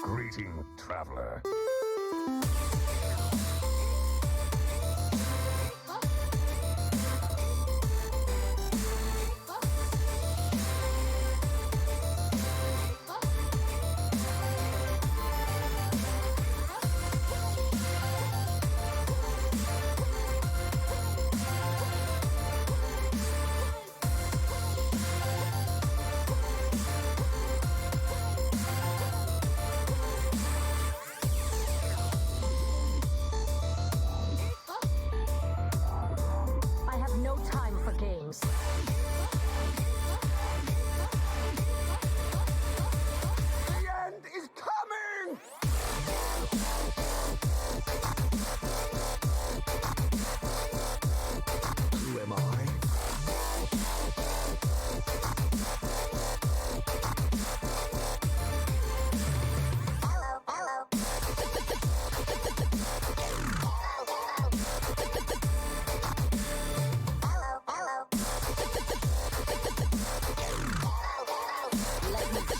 Greeting, traveler.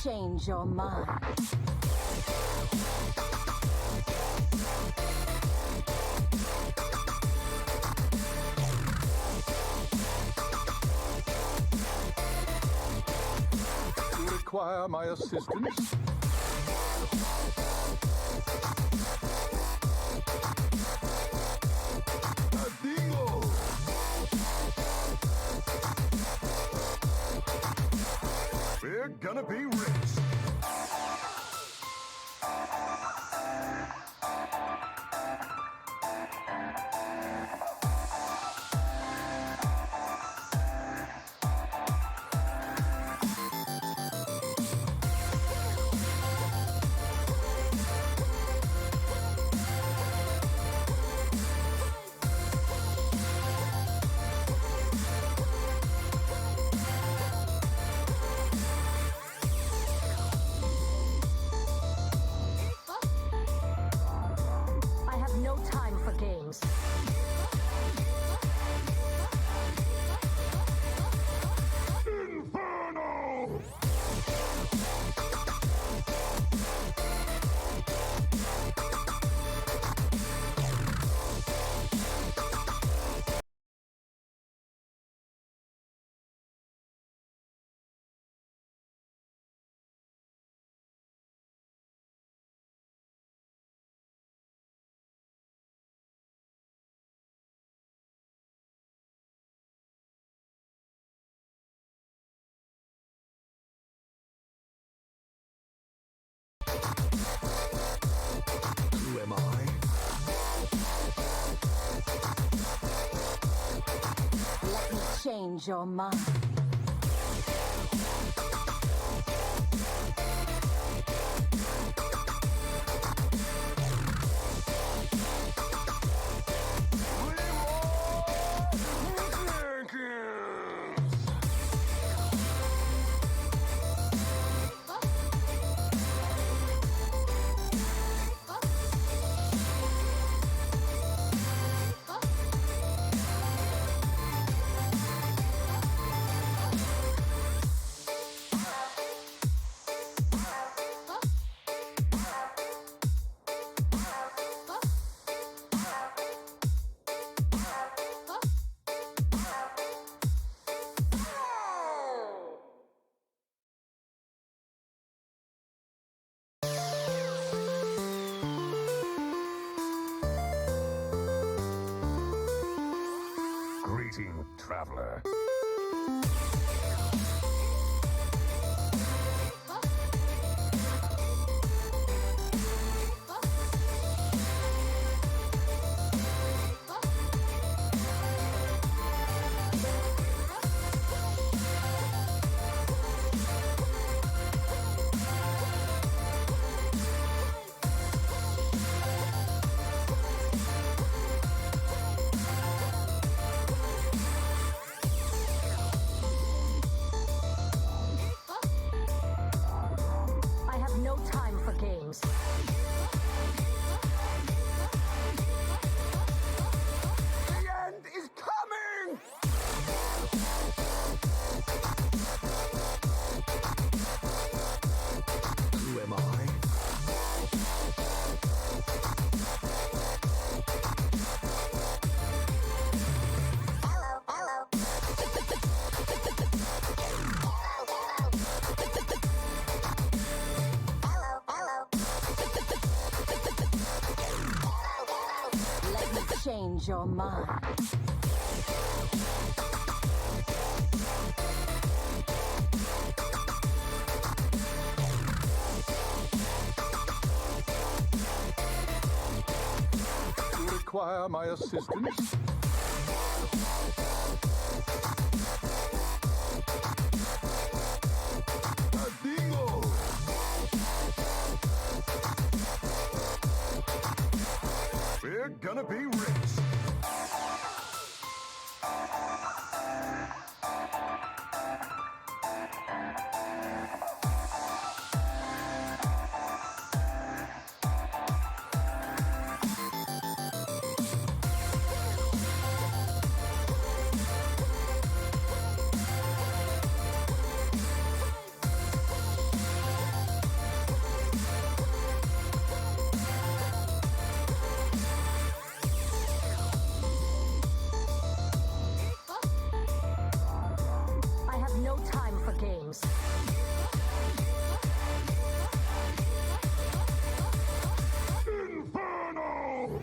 Change your mind. Require my assistance? Adigo! We're gonna be rich. Who am I? Let me change your mind. Greeting, traveler. change your mind. You require my assistance? A dingo! We're gonna be rich. I have no time for games. Inferno!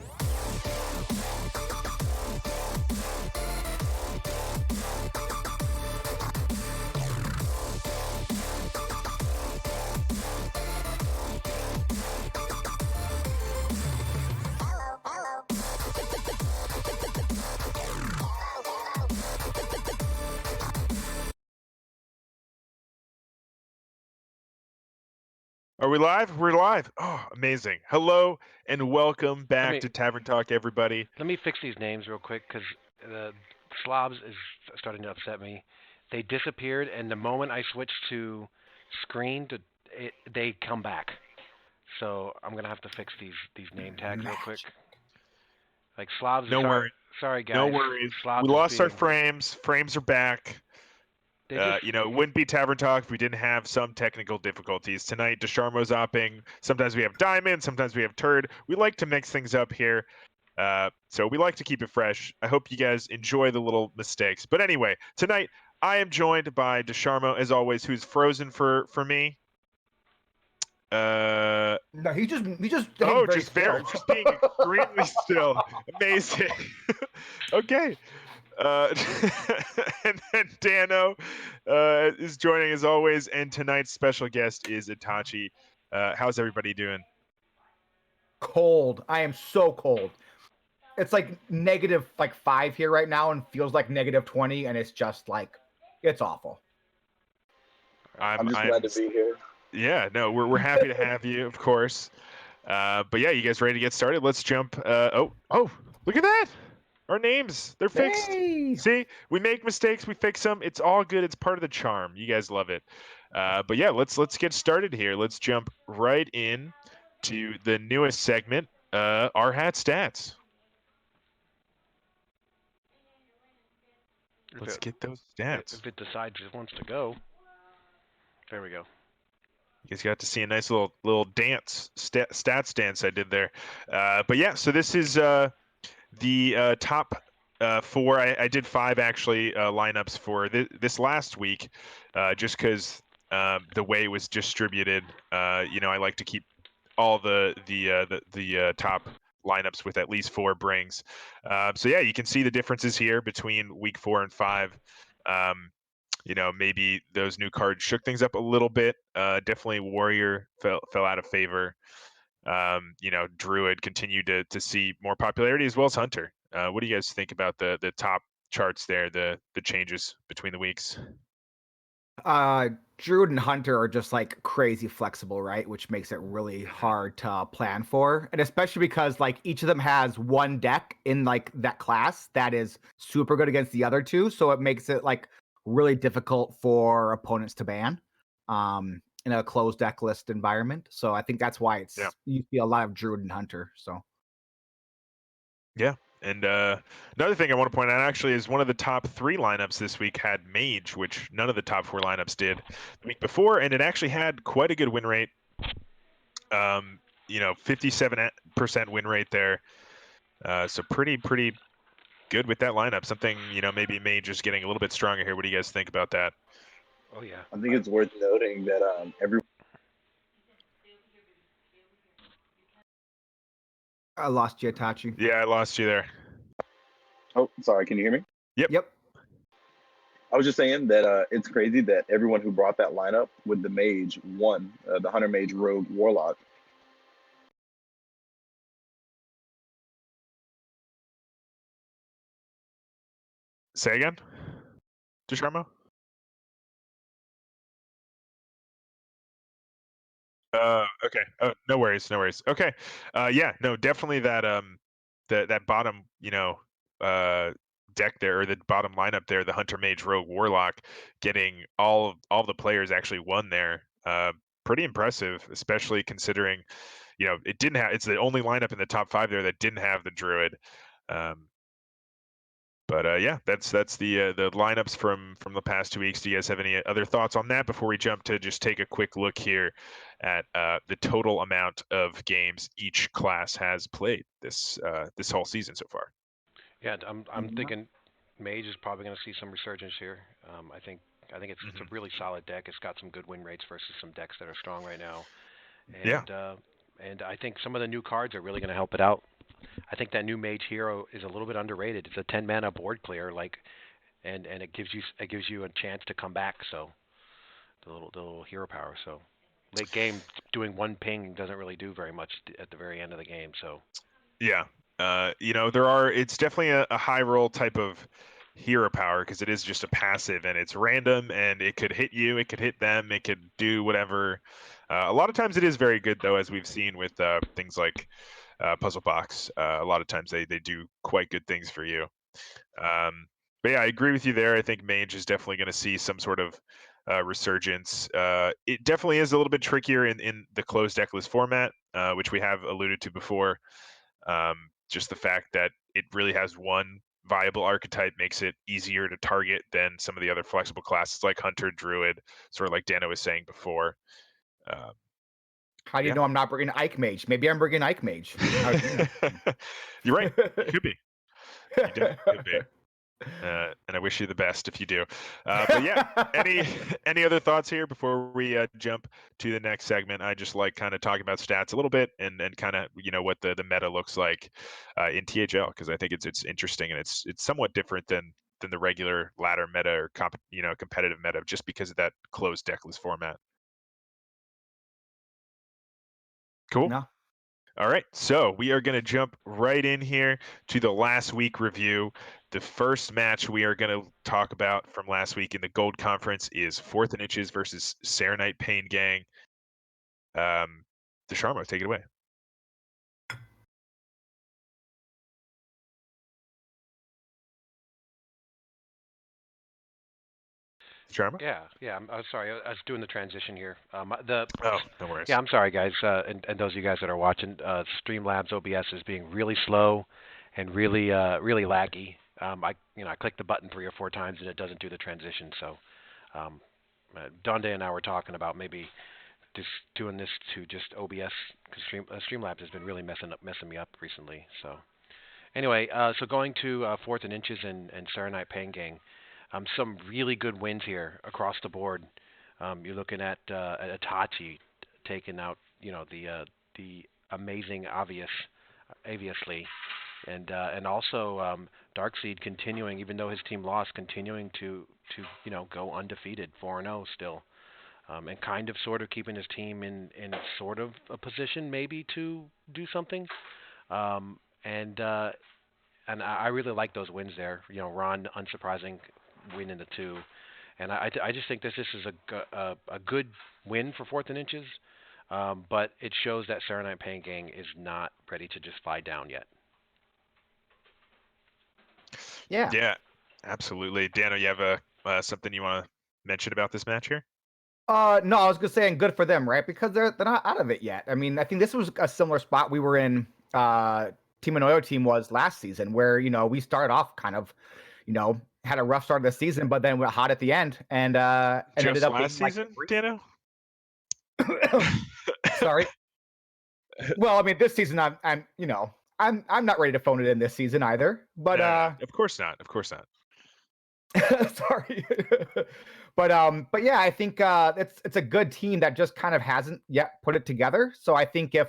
Are we live? We're live. Oh, amazing. Hello and welcome back me- to Tavern Talk, everybody. Let me fix these names real quick because the slobs is starting to upset me. They disappeared, and the moment I switch to screen, they come back. So I'm gonna have to fix these name tags real quick. Like slobs. No sorry, worries. sorry guys. No worries. Slobs We is lost our being- frames. Frames are back. They just, It wouldn't be Tavern Talk if we didn't have some technical difficulties. Tonight, Dusharmo's opping. Sometimes we have Diamond. Sometimes we have Turd. We like to mix things up here. So we like to keep it fresh. I hope you guys enjoy the little mistakes. But anyway, tonight I am joined by Dusharmo, as always, who's frozen for me. No, he just Oh, very just very, still. just being extremely still. Amazing. Okay. And then Dano is joining as always, and tonight's special guest is Itachi. How's everybody doing? Cold. I am so cold. It's like negative 5 here right now, and feels like negative 20, and it's just like it's awful. I'm just glad to be here. Yeah, no, we're happy to have you, of course. But yeah, you guys ready to get started? Let's jump. Oh, look at that! Our names, they're fixed. Hey! See, we make mistakes, we fix them. It's all good. It's part of the charm. You guys love it. But yeah, let's get started here. Let's jump right in to the newest segment, our Rhat Stats. Let's get those stats. if it decides it wants to go, there we go. You guys got to see a nice little dance, stats dance I did there. But yeah, so this is the top 4. I did 5 actually lineups for this last week, just because the way it was distributed. I like to keep all the top lineups with at least 4 brings. So yeah, you can see the differences here between week 4 and 5. Maybe those new cards shook things up a little bit. Definitely Warrior fell out of favor. Druid continued to see more popularity, as well as Hunter. What do you guys think about the top charts there, the changes between the weeks? Druid and Hunter are just like crazy flexible, right? Which makes it really hard to plan for. And especially because like each of them has one deck in like that class that is super good against the other two. So it makes it like really difficult for opponents to ban in a closed deck list environment. So I think that's why you see a lot of Druid and Hunter. So yeah. And another thing I want to point out actually is one of the top 3 lineups this week had Mage, which none of the top 4 lineups did the week before, and it actually had quite a good win rate. 57% win rate there. So pretty good with that lineup. Something, maybe Mage is getting a little bit stronger here. What do you guys think about that? Oh yeah. I think it's worth noting that I lost you, Itachi. Yeah, I lost you there. Oh, sorry. Can you hear me? Yep. I was just saying that it's crazy that everyone who brought that lineup with the mage won, the hunter mage rogue warlock. Say again, Dusharmo? Okay. No worries, no worries. Okay. Yeah, no, definitely that bottom, deck there, or the bottom lineup there, the Hunter Mage Rogue Warlock, getting all the players actually won there. Pretty impressive, especially considering, it didn't have. It's the only lineup in the top 5 there that didn't have the Druid. But yeah, that's the lineups from the past 2 weeks. Do you guys have any other thoughts on that before we jump to just take a quick look here at the total amount of games each class has played this whole season so far? Yeah, I'm thinking Mage is probably going to see some resurgence here. I think it's a really solid deck. It's got some good win rates versus some decks that are strong right now. And and I think some of the new cards are really going to help it out. I think that new Mage Hero is a little bit underrated. It's a 10 mana board clear, and it gives you a chance to come back. So the little hero power. So late game, doing one ping doesn't really do very much at the very end of the game. So Yeah. It's definitely a high roll type of hero power because it is just a passive and it's random and it could hit you, it could hit them, it could do whatever. A lot of times it is very good though, as we've seen with things like Puzzle Box. A lot of times they do quite good things for you. But yeah, I agree with you there. I think Mage is definitely going to see some sort of resurgence. It definitely is a little bit trickier in the closed deckless format, which we have alluded to before. Just the fact that it really has one viable archetype makes it easier to target than some of the other flexible classes like Hunter, Druid, sort of like Dano was saying before. How do you know I'm not bringing Ike Mage? Maybe I'm bringing Ike Mage. How do you know? You're right. Could be. You definitely could be. And I wish you the best if you do. But yeah, any other thoughts here before we jump to the next segment? I just like kind of talking about stats a little bit and kind of what the meta looks like in THL, because I think it's interesting and it's somewhat different than the regular ladder meta or competitive meta, just because of that closed deckless format. Cool. No. All right, so we are going to jump right in here to the last week review. The first match we are going to talk about from last week in the Gold Conference is 4th and Inches versus Serenite Pain Gang. Dusharmo, take it away. Dusharmo? Yeah. I'm sorry. I was doing the transition here. Oh, no worries. Yeah, I'm sorry, guys, and those of you guys that are watching. Streamlabs OBS is being really slow and really laggy. I clicked the button 3 or 4 times and it doesn't do the transition. So, Donde and I were talking about maybe just doing this to just OBS because Streamlabs has been really messing me up recently. So, anyway, so going to 4th and Inches and Serenite Pain Gang. Some really good wins here across the board. You're looking at Itachi taking out, the amazing obviously, and also Darkseid continuing, even though his team lost, continuing to go undefeated, 4-0 still, and kind of sort of keeping his team in sort of a position maybe to do something, and I really like those wins there. Ron, unsurprising, win in the 2. And I just think this is a good win for 4th and Inches, but it shows that Serenite Pain Gang is not ready to just fly down yet. Yeah, absolutely. Dano, you have something you want to mention about this match here? No, I was gonna say, and good for them, right? Because they're not out of it yet. I mean, I think this was a similar spot we were in. Team Anoyo team was last season, where we started off kind of, had a rough start of the season, but then went hot at the end, and Just ended up last being, season, Dano? Sorry. Well, I mean, this season I'm not ready to phone it in this season either. But no, of course not. Of course not. Sorry. But yeah, I think it's a good team that just kind of hasn't yet put it together. So I think if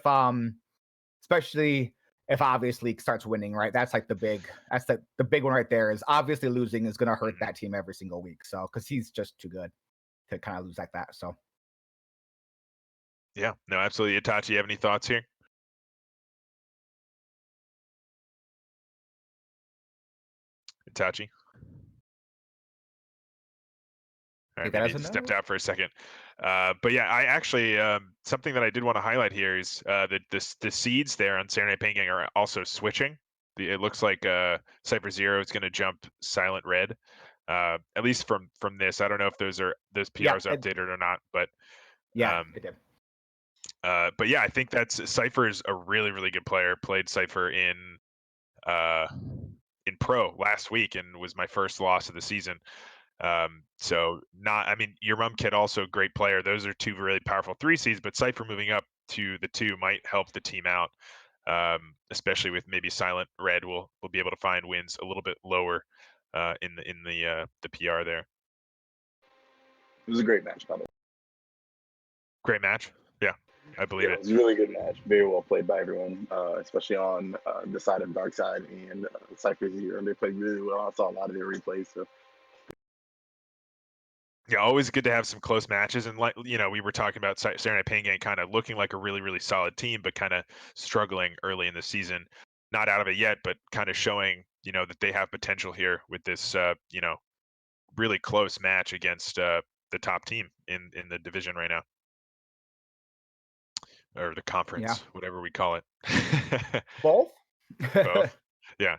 especially if obviously starts winning, right? That's like the big one right there. Is obviously losing is going to hurt that team every single week. So because he's just too good to kind of lose like that. So Yeah, no, absolutely. Itachi, you have any thoughts here? Itachi? All right, Take that maybe as he a stepped no? out for a second. But yeah, I actually something that I did want to highlight here is that the seeds there on Saturday Night Pain Gang are also switching. It looks like Cypher Zero is going to jump Silent Red. At least from this, I don't know if those PRs are updated or not, but Yeah, it did. but yeah, I think that's Cypher is a really really good player. Played Cypher in pro last week and was my first loss of the season. So not, I mean, your mum kid also a great player. Those are two really powerful 3 seeds, but Cypher moving up to the 2 might help the team out. Especially with maybe Silent Red will be able to find wins a little bit lower in the PR there. It was a great match, by the way. Great match. Yeah, I believe It was a really good match. Very well played by everyone, especially on the side of Dark Side and Cypher Zero. They played really well. I saw a lot of their replays. So Yeah, always good to have some close matches. And like, we were talking about Saturday Night Pain Gang kind of looking like a really, really solid team, but kind of struggling early in the season. Not out of it yet, but kind of showing, that they have potential here with this, really close match against the top team in the division right now. Or the conference, whatever we call it. Both? Both. Yeah.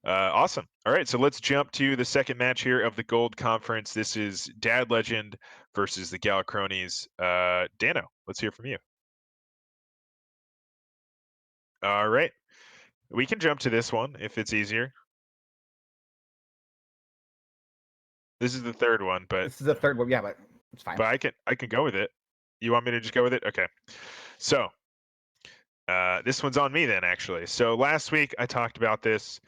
Awesome. All right, so let's jump to the second match here of the Gold Conference. This is Dad Legend versus the Galacrones. Dano, let's hear from you. All right. We can jump to this one if it's easier. This is the third one, but This is the third one. Yeah, but it's fine. But I can go with it. You want me to just go with it? Okay. So this one's on me then, actually. So last week I talked about this.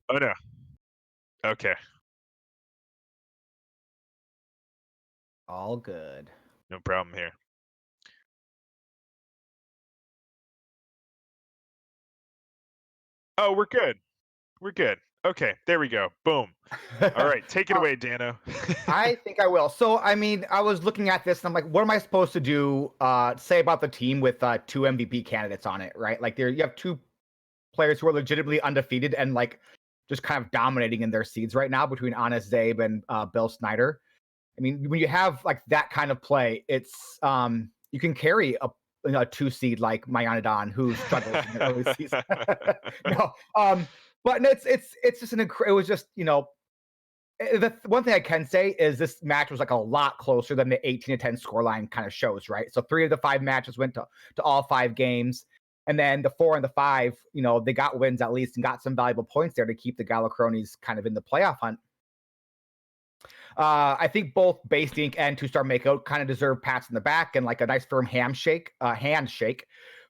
Oh no. Okay. All good. No problem here. Oh, we're good. We're good. Okay, there we go. Boom. All right, take it away, Dano. I think I will. So, I mean, I was looking at this and I'm like, what am I supposed to do, say about the team with 2 MVP candidates on it, right? Like, you have 2 players who are legitimately undefeated and, like, just kind of dominating in their seeds right now between Honest Zabe and Bill Snyder. I mean, when you have, like, that kind of play, it's, you can carry a 2 seed like Mayanadon who struggles in the early season. No, but it's just it was just, the one thing I can say is this match was like a lot closer than the 18-10 scoreline kind of shows, right? So 3 of the 5 matches went to all 5 games. And then the 4 and the 5, they got wins at least and got some valuable points there to keep the Galacrones kind of in the playoff hunt. I think both Base Dink and 2-Star Makeout kind of deserve pats in the back and like a nice firm handshake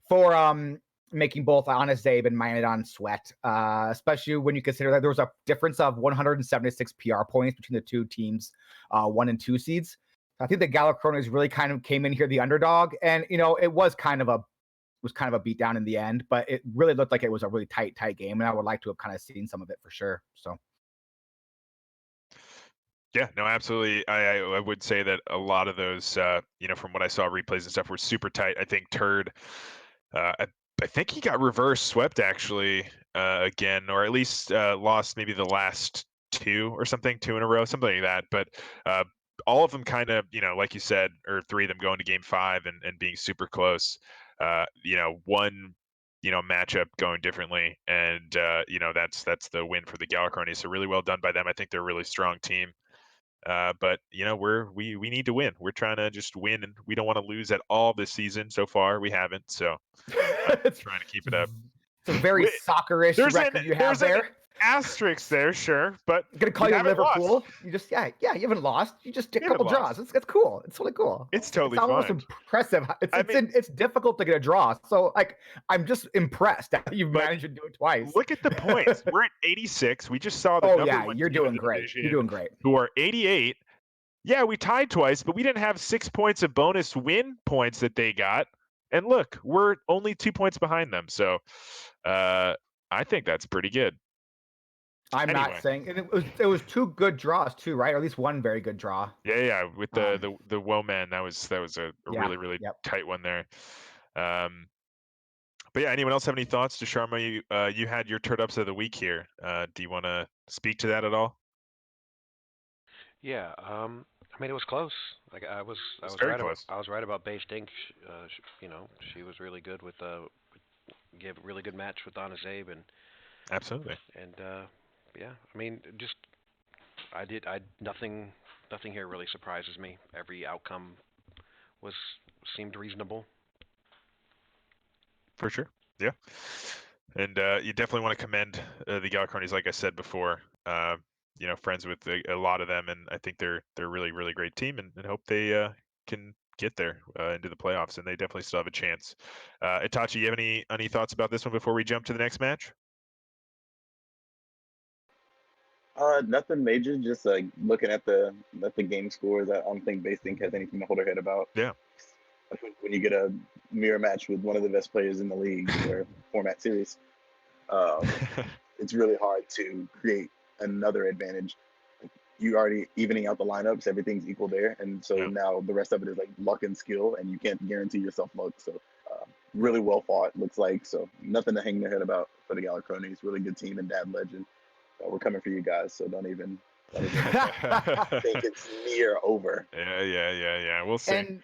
for making both Honest Zabe and Mayanadon sweat, especially when you consider that there was a difference of 176 PR points between the 2 teams, 1 and 2 seeds. I think the Galacrones really kind of came in here the underdog, and it was kind of a beatdown in the end, but it really looked like it was a really tight game, and I would like to have kind of seen some of it for sure. So. Yeah, no, absolutely. I would say that a lot of those, from what I saw replays and stuff, were super tight. I think Turd, I think he got reverse swept actually again, or at least lost maybe the last 2 or something, 2 in a row, something like that. But all of them kind of, like you said, or 3 of them going to game 5 and being super close. One matchup going differently, and that's the win for the Galacrones. So really well done by them. I think they're a really strong team. But we need to win. We're trying to just win, and we don't want to lose at all this season. So far, we haven't. So trying to keep it up. It's a very soccer-ish record you have there. Asterisk there, sure, but I'm gonna call you Liverpool. Lost. You just you haven't lost. You just did a couple draws. It's cool. It's really cool. It's totally almost fine. Impressive. It's difficult to get a draw. So I'm just impressed that you've managed to do it twice. Look at the points. We're at 86. We just saw the number 1 you're doing great. You're doing great. Who are 88. Yeah, we tied twice, but we didn't have 6 points of bonus win points that they got. And look, we're only 2 points behind them. So I think that's pretty good. I'm Anyway. not saying, and it was two good draws too, right? Or at least one very good draw. Yeah. With the Woman, that was a Yeah, really yep. tight one there. But yeah, anyone else have any thoughts? Dusharmo, you had your turd ups of the week here. Do you want to speak to that at all? Yeah. I mean, it was close. Like I was very right close. I was right about Bay Stink. You know, she was really good with gave a really good match with Donna Zabe Absolutely. and yeah. I mean, just nothing here really surprises me. Every outcome seemed reasonable. For sure. Yeah. And you definitely want to commend the Galacronis, like I said before. Friends with a lot of them, and I think they're a really great team, and hope they can get there into the playoffs, and they definitely still have a chance. Itachi, you have any thoughts about this one before we jump to the next match? Nothing major. Just like looking at the game scores, I don't think Basting has anything to hold her head about. Yeah. When you get a mirror match with one of the best players in the league or format series, it's really hard to create another advantage. You already evening out the lineups, everything's equal there, and so Yeah. now the rest of it is like luck and skill, and you can't guarantee yourself luck. So really well fought, looks like. So nothing to hang their head about for the Galacronis. Really good team and Dad Legend. We're coming for you guys, so don't even think it's near over. Yeah. We'll see.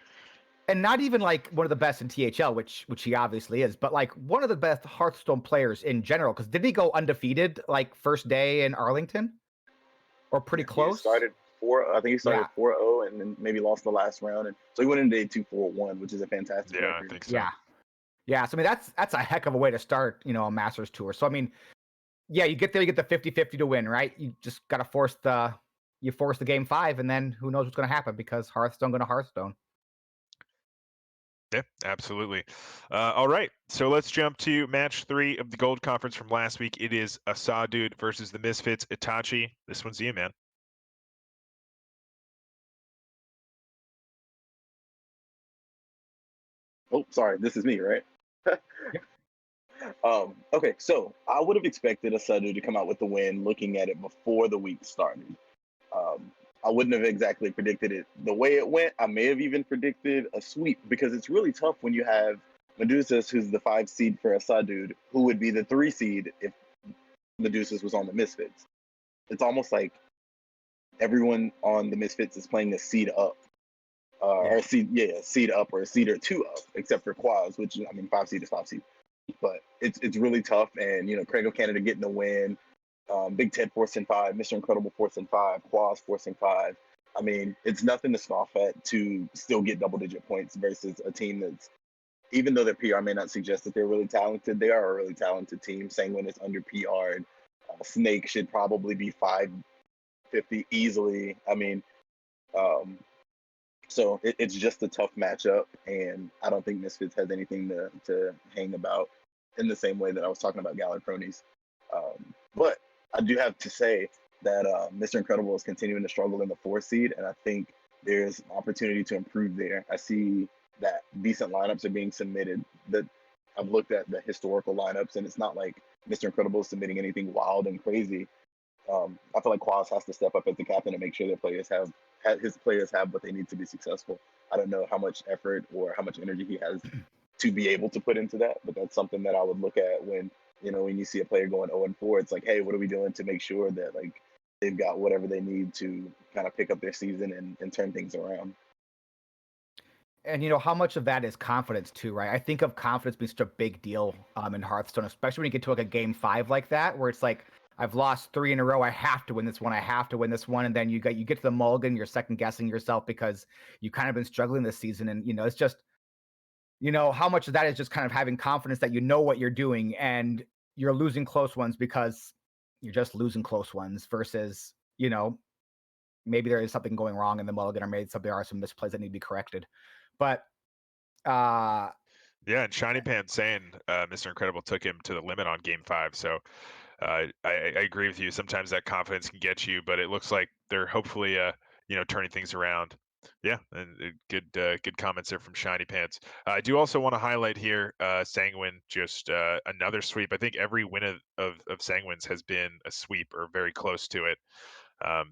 And not even like one of the best in THL, which he obviously is, but like one of the best Hearthstone players in general. Because did he go undefeated like first day in Arlington, or pretty close? He started I think he started 4-0 and then maybe lost the last round, and so he went into day 2 4-1, which is a fantastic record. I think so. Yeah. So I mean, that's a heck of a way to start, a Masters tour. So I mean, yeah, you get there, you get the 50-50 to win, right? You just gotta force the game 5, and then who knows what's gonna happen because Hearthstone gonna Hearthstone. Yeah, absolutely. All right, so let's jump to match 3 of the Gold Conference from last week. It is Dude versus the Misfits. Itachi, this one's you, man. Oh, sorry, this is me, right? Okay, so I would have expected Asadu to come out with the win looking at it before the week started. I wouldn't have exactly predicted it the way it went. I may have even predicted a sweep because it's really tough when you have Medusas, who's the 5 seed for Asadu, who would be the 3 seed if Medusas was on the Misfits. It's almost like everyone on the Misfits is playing a seed up. Or a seed up or a seed or 2 up, except for Quaz, which, I mean, 5 seed is 5 seed. But it's really tough, and Craig of Canada getting the win, Big Ted forcing 5, Mr. Incredible forcing 5, Quaz forcing 5. I mean, it's nothing to scoff at to still get double-digit points versus a team that's, even though their PR may not suggest that they're really talented, they are a really talented team. Sanguine is under PR'd. Snake should probably be 550 easily. I mean, so it's just a tough matchup, and I don't think Misfits has anything to hang about in the same way that I was talking about Galacronis. But I do have to say that Mr. Incredible is continuing to struggle in the 4 seed, and I think there's an opportunity to improve there. I see that decent lineups are being submitted. That I've looked at the historical lineups, and it's not like Mr. Incredible is submitting anything wild and crazy. I feel like Quaz has to step up as the captain and make sure that his players have what they need to be successful. I don't know how much effort or how much energy he has to be able to put into that, but that's something that I would look at when you see a player going 0-4. It's like, hey, what are we doing to make sure that like they've got whatever they need to kind of pick up their season and turn things around. And how much of that is confidence too, right? I think of confidence being such a big deal in Hearthstone, especially when you get to like a game 5 like that, where it's like, I've lost 3 in a row. I have to win this one. And then you get to the mulligan. You're second guessing yourself because you've kind of been struggling this season. And, it's just, how much of that is just kind of having confidence that you know what you're doing and you're losing close ones because you're just losing close ones versus, maybe there is something going wrong in the mulligan or maybe there are some misplays that need to be corrected. But, yeah, and Shiny Pan saying Mr. Incredible took him to the limit on game 5. So, I agree with you. Sometimes that confidence can get you, but it looks like they're hopefully, turning things around Yeah, and good comments there from Shiny Pants. I do also want to highlight here Sanguine, just another sweep. I think every win of Sanguine's has been a sweep or very close to it.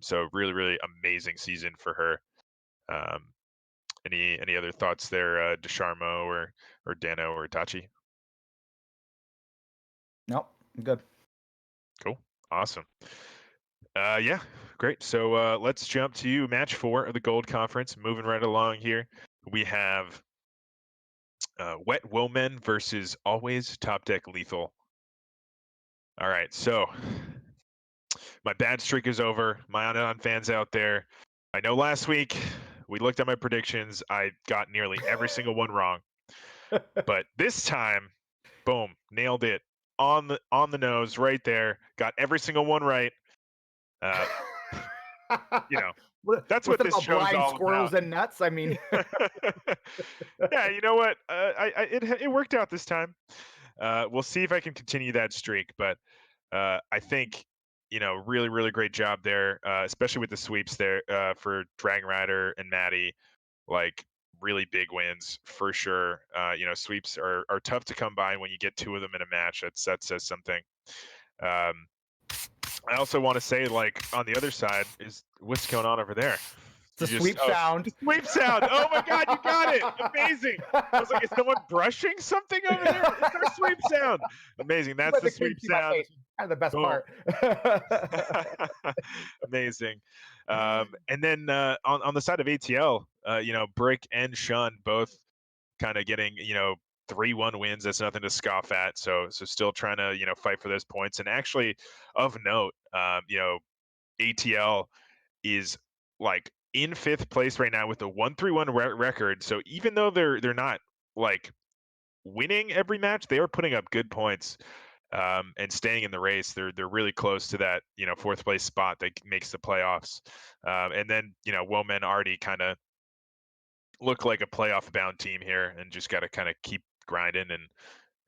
So really, really amazing season for her. Um, any other thoughts there, Dusharmo or Dano or Itachi? Nope, I'm good. Cool, awesome. Yeah, great. So let's jump to match 4 of the Gold Conference. Moving right along here, we have Wet Woman versus Always Top Deck Lethal. All right, so my bad streak is over. Mayanadon fans out there, I know last week we looked at my predictions. I got nearly every single one wrong, but this time, boom, nailed it on the nose right there. Got every single one right. Uh, you know, that's What's what that this about show's blind all squirrels about. and nuts? I mean, Yeah, you know what? It worked out this time. We'll see if I can continue that streak, but I think really really great job there, especially with the sweeps there for Dragon Rider and Maddie. Like really big wins for sure. Sweeps are tough to come by, and when you get 2 of them in a match, that says something. Um, I also want to say, like, on the other side is what's going on over there. it's a sweep sound. The sweep sound. Oh my God, you got it! Amazing. I was like, is someone brushing something over there? It's our sweep sound. Amazing. That's But the they couldn't sweep see my sound. face. Kind of the best Boom. part. Amazing. And then on the side of ATL, Brick and Shun both kind of getting 3-1 wins. That's nothing to scoff at. So still trying to fight for those points. And actually, of note, ATL is like in 5th place right now with a 1-3-1 record. So even though they're not like winning every match, they are putting up good points and staying in the race. They're really close to that 4th place spot that makes the playoffs. And then Women already kind of look like a playoff bound team here, and just got to kind of keep grinding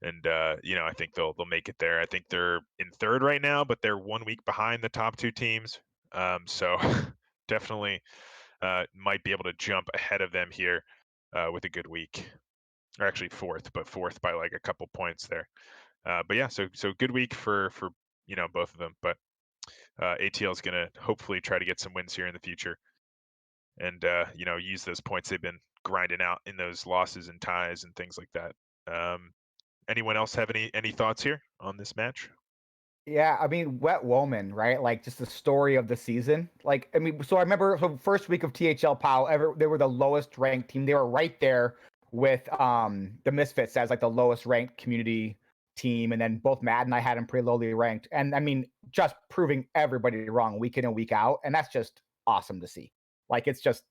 and I think they'll make it there. I think they're in 3rd right now, but they're 1 week behind the top 2 teams. So definitely might be able to jump ahead of them here with a good week, or actually 4th, but 4th by like a couple points there. But yeah, so good week for both of them. But ATL is gonna hopefully try to get some wins here in the future, and use those points they've been grinding out in those losses and ties and things like that. Anyone else have any thoughts here on this match? Yeah, I mean, Wet Woman, right? Like, just the story of the season. Like, I mean, so I remember the first week of THL POW, they were the lowest ranked team. They were right there with the Misfits as like the lowest ranked community team, and then both Matt and I had them pretty lowly ranked. And I mean, just proving everybody wrong week in and week out, and that's just awesome to see. Like, it's just,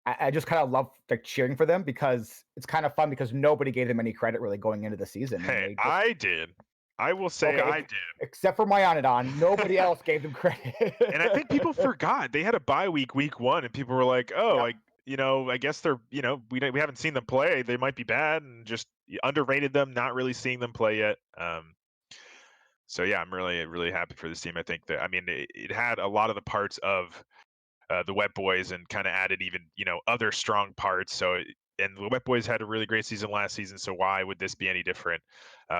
I just kind of love like cheering for them, because it's kind of fun, because nobody gave them any credit really going into the season. And Hey, they just, I did. I will say okay, I did. except for Mayanadon, nobody else gave them credit. And I think people forgot they had a bye week 1, and people were like, "Oh, Yep. I guess they're, we haven't seen them play. They might be bad," and just underrated them, not really seeing them play yet. So yeah, I'm really really happy for this team. I think that, I mean, it had a lot of the parts of the Wet Boys, and kind of added even other strong parts. And the Wet Boys had a really great season last season, so why would this be any different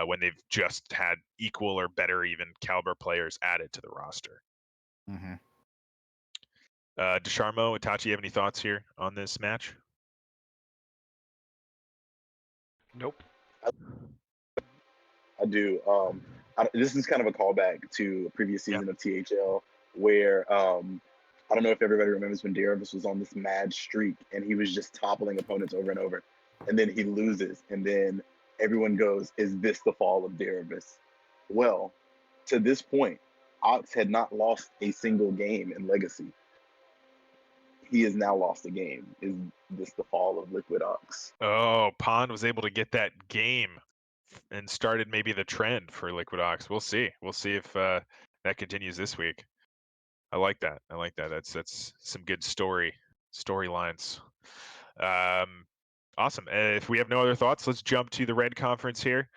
when they've just had equal or better even caliber players added to the roster? Mm-hmm. Dusharmo, Itachi, you have any thoughts here on this match? Nope. I do. This is kind of a callback to a previous Yeah. season of THL where I don't know if everybody remembers when Darius was on this mad streak and he was just toppling opponents over and over, and then he loses, and then everyone goes, "Is this the fall of Darius?" Well, to this point, Ox had not lost a single game in Legacy. He has now lost a game. Is this the fall of Liquid Ox? Oh, Pond was able to get that game and started maybe the trend for Liquid Ox. We'll see. We'll see if that continues this week. I like that. I like that. That's some good storylines. Awesome. If we have no other thoughts, let's jump to the Red Conference here.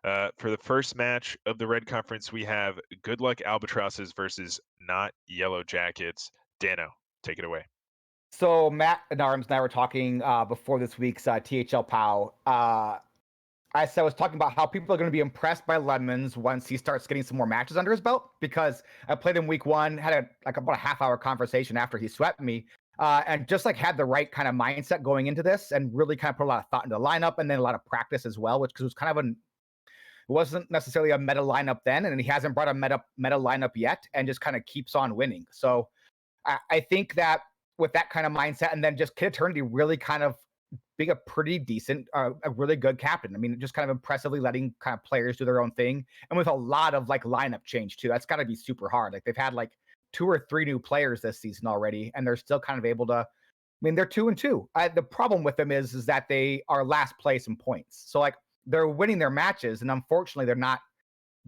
For the first match of the Red Conference, we have Good Luck Albatrosses versus Not Yellow Jackets. Dano, take it away. So Matt and Arms and I were talking before this week's THL POW. I was talking about how people are going to be impressed by Lemons once he starts getting some more matches under his belt, because I played him week one, had about a half-hour conversation after he swept me, and just like had the right kind of mindset going into this, and really kind of put a lot of thought into the lineup, and then a lot of practice as well, which was kind of it wasn't necessarily a meta lineup then, and he hasn't brought a meta lineup yet, and just kind of keeps on winning. So I think that with that kind of mindset, and then just Kid Eternity really kind of being a pretty decent, a really good captain. I mean, just kind of impressively letting kind of players do their own thing, and with a lot of like lineup change too. That's got to be super hard. Like they've had like 2 or 3 new players this season already, and they're still kind of able to. I mean, they're 2-2. The problem with them is that they are last place in points. So like they're winning their matches, and unfortunately, they're not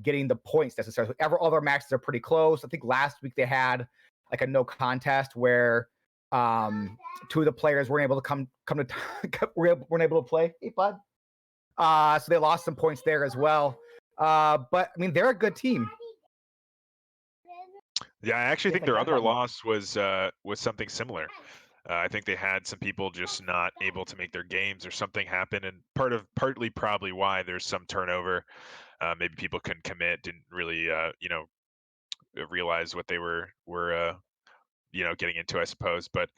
getting the points necessarily. All their matches are pretty close. I think last week they had like a no contest where 2 of the players weren't able to come to weren't able to play. Hey, bud. So they lost some points there as well. But I mean, they're a good team. Yeah, I actually think their other loss was something similar. I think they had some people just not able to make their games, or something happened, and partly probably why there's some turnover. Maybe people couldn't commit, didn't really realize what they were getting into, I suppose. But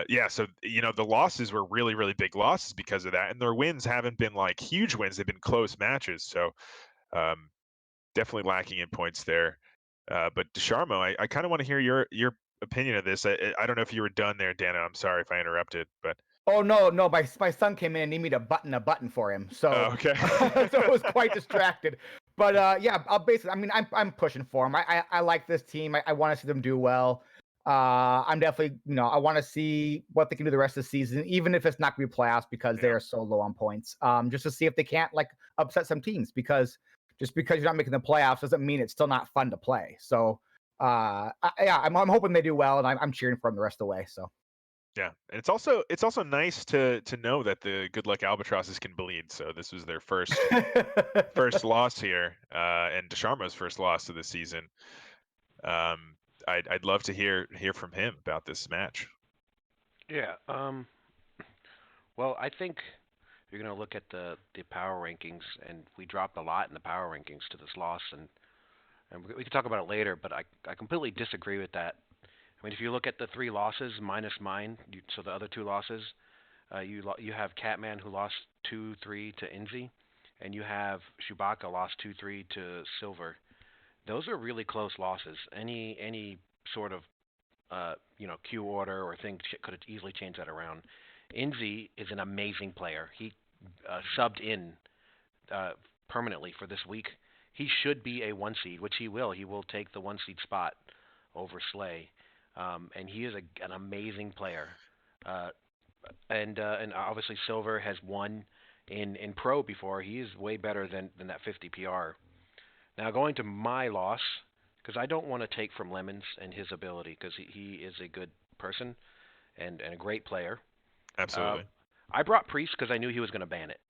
yeah, so the losses were really, really big losses because of that, and their wins haven't been like huge wins; they've been close matches. So definitely lacking in points there. But Dusharmo, I kind of want to hear your opinion of this. I don't know if you were done there, Dana. I'm sorry if I interrupted, but Oh no, my son came in and needed me to button a button for him, so okay. so I was quite distracted. But yeah, I'll basically, I mean, I'm pushing for him. I like this team. I want to see them do well. I'm definitely, I want to see what they can do the rest of the season, even if it's not going to be playoffs, because they are so low on points. Just to see if they can't like upset some teams, because just because you're not making the playoffs doesn't mean it's still not fun to play. So yeah, I'm hoping they do well, and I'm cheering for them the rest of the way. So. Yeah, and it's also nice to know that the Good Luck Albatrosses can bleed. So this was their first loss here, and Dusharmo's first loss of the season. I'd love to hear from him about this match. Yeah. Well, I think you're going to look at the power rankings, and we dropped a lot in the power rankings to this loss, and we can talk about it later. But I completely disagree with that. I mean, if you look at the 3 losses minus mine, so the other 2 losses, you have Catman, who lost 2-3 to Inzi, and you have Chewbacca lost 2-3 to Silver. Those are really close losses. Any sort of queue order or thing could have easily changed that around. Inzi is an amazing player. He subbed in permanently for this week. He should be a 1 seed, which he will. He will take the 1 seed spot over Slay. And he is an amazing player. And obviously Silver has won in Pro before. He is way better than that 50 PR. Now going to my loss, because I don't want to take from Lemons and his ability, because he is a good person and a great player. Absolutely. I brought Priest because I knew he was going to ban it.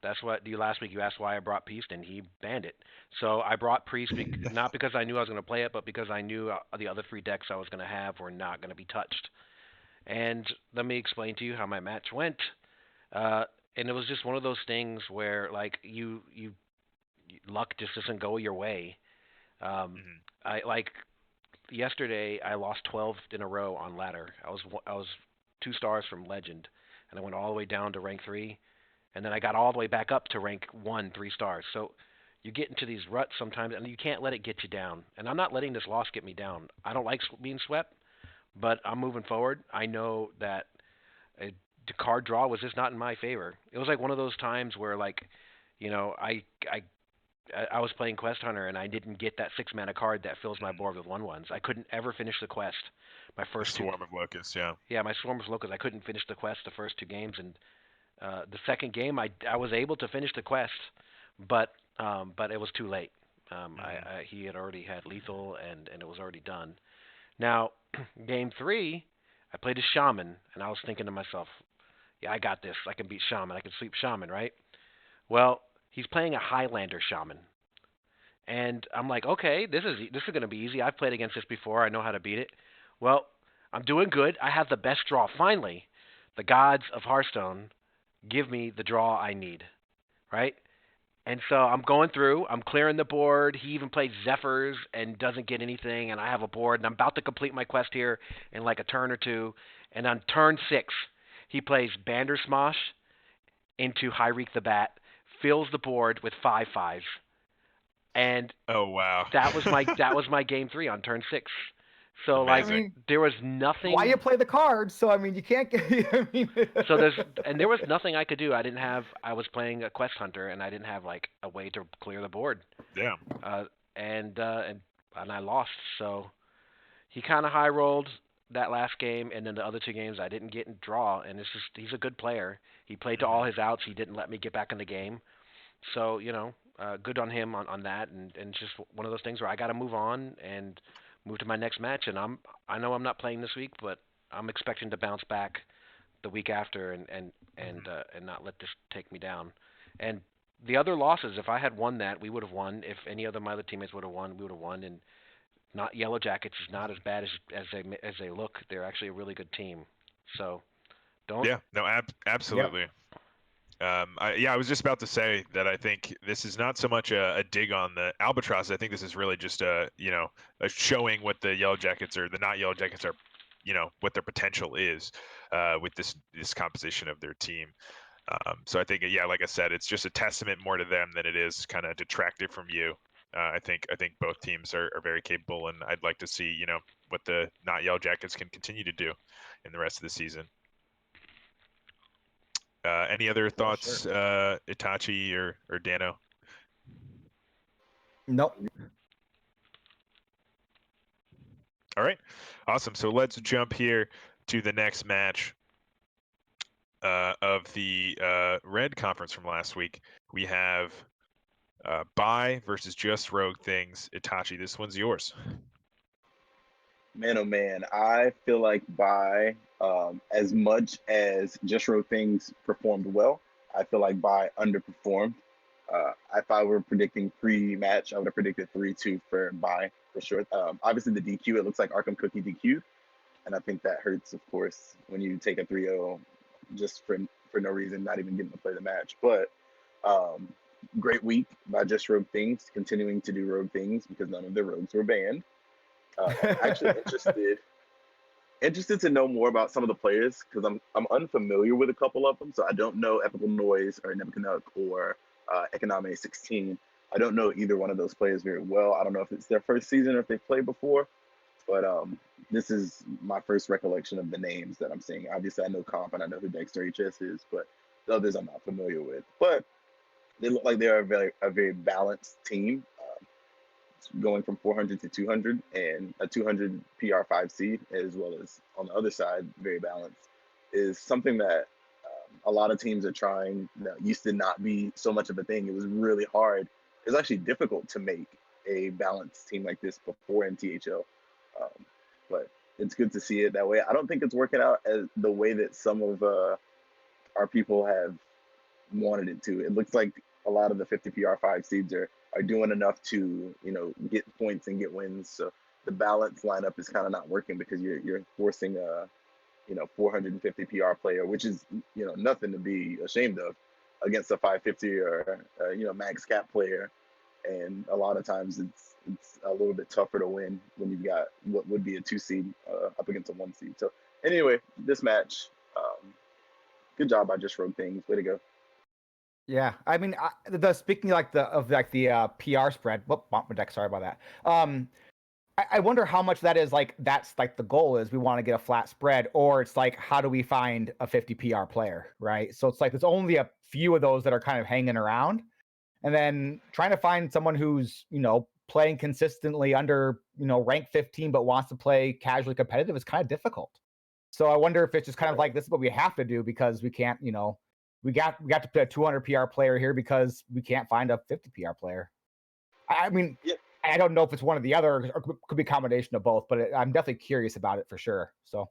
That's what last week you asked why I brought Priest, and he banned it. So I brought Priest not because I knew I was going to play it, but because I knew the other 3 decks I was going to have were not going to be touched. And let me explain to you how my match went. And it was just one of those things where like you luck just doesn't go your way. I like yesterday I lost 12 in a row on ladder. I was 2 stars from legend, and I went all the way down to rank 3. And then I got all the way back up to rank 1, 3 stars. So you get into these ruts sometimes, and you can't let it get you down. And I'm not letting this loss get me down. I don't like being swept, but I'm moving forward. I know that the card draw was just not in my favor. It was like one of those times where, like, I was playing Quest Hunter, and I didn't get that 6-mana card that fills my board with 1/1s. I couldn't ever finish the quest. My first Swarm of Locusts, yeah. Yeah, my Swarm of Locusts. I couldn't finish the quest the first 2 games, and the second game, I was able to finish the quest, but it was too late. He had already had lethal, and it was already done. Now, game 3, I played a Shaman, and I was thinking to myself, yeah, I got this. I can beat Shaman. I can sweep Shaman, right? Well, he's playing a Highlander Shaman. And I'm like, okay, this is going to be easy. I've played against this before. I know how to beat it. Well, I'm doing good. I have the best draw. Finally, the gods of Hearthstone give me the draw I need, right? And so I'm going through, I'm clearing the board. He even plays Zephyrs and doesn't get anything, and I have a board, and I'm about to complete my quest here in like a turn or two. And on turn 6, he plays Bandersmosh into Hyreek the Bat, fills the board with 5/5s, and Oh wow. that was my game 3 on turn 6. So I Amazing. mean, there was nothing. why you play the cards? So I mean, you can't get. I mean, So there was nothing I could do. I was playing a quest hunter, and I didn't have like a way to clear the board. Yeah. And I lost. So he kind of high rolled that last game, and then the other 2 games I didn't get in draw. And it's just he's a good player. He played to all his outs. He didn't let me get back in the game. So good on him on that. And it's just one of those things where I got to move on and move to my next match. And I know I'm not playing this week, but I'm expecting to bounce back the week after and not let this take me down. And the other losses, if I had won that, we would have won. If any other my other teammates would have won, we would have won. And not Yellow Jackets is not as bad as they look. They're actually a really good team. So don't. Yeah. No. Absolutely. I was just about to say that I think this is not so much a dig on the Albatross. I think this is really just a showing what the Yellow Jackets or the not Yellow Jackets are, what their potential is with this composition of their team. So I think, like I said, it's just a testament more to them than it is kind of detracted from you. I think both teams are very capable, and I'd like to see what the not Yellow Jackets can continue to do in the rest of the season. Any other thoughts, Itachi or Dano? nope. All right, awesome. So let's jump here to the next match of the Red Conference from last week. We have Buy versus Just Rogue Things. Itachi, this one's yours. Man, oh man, I feel like by as much as Just Road Things performed well, I feel like by underperformed. If I were predicting pre-match, I would have predicted 3-2 for by for sure. Obviously, the DQ, it looks like Arkham Cookie DQ, and I think that hurts, of course, when you take a 3-0 just for no reason, not even getting to play the match. But great week by Just Rogue Things, continuing to do rogue things because none of the rogues were banned. Actually interested to know more about some of the players because I'm unfamiliar with a couple of them. So I don't know Epical Noise or Nebuchadnezzar or Economy 16. I don't know either one of those players very well. I don't know if it's their first season or if they've played before, but this is my first recollection of the names that I'm seeing. Obviously, I know Comp and I know who Dexter HS is, but the others I'm not familiar with. But they look like they're a very balanced team. Going from 400 to 200 and a 200 PR5 seed, as well as on the other side, very balanced, is something that a lot of teams are trying. That used to not be so much of a thing. It was really hard. It was actually difficult to make a balanced team like this before in THL. But it's good to see it that way. I don't think it's working out as the way that some of our people have wanted it to. It looks like a lot of the 50 PR5 seeds are doing enough to get points and get wins. So the balance lineup is kind of not working because you're forcing a 450 PR player, which is nothing to be ashamed of, against a 550 or max cap player. And a lot of times it's a little bit tougher to win when you've got what would be a 2 seed up against a 1 seed. So anyway, this match, good job by Just Rogue Things. Way to go. Yeah, I mean, speaking of the PR spread. Whoop, bump my deck. Sorry about that. I wonder how much that is that's the goal is we want to get a flat spread, or it's like how do we find a 50 PR player, right? So it's like there's only a few of those that are kind of hanging around, and then trying to find someone who's playing consistently under rank 15 but wants to play casually competitive is kind of difficult. So I wonder if it's just kind of like this is what we have to do because we can't we got to play a 200 PR player here because we can't find a 50 PR player. I mean, Yep. I don't know if it's one or the other, or could be a combination of both, but I'm definitely curious about it for sure. So,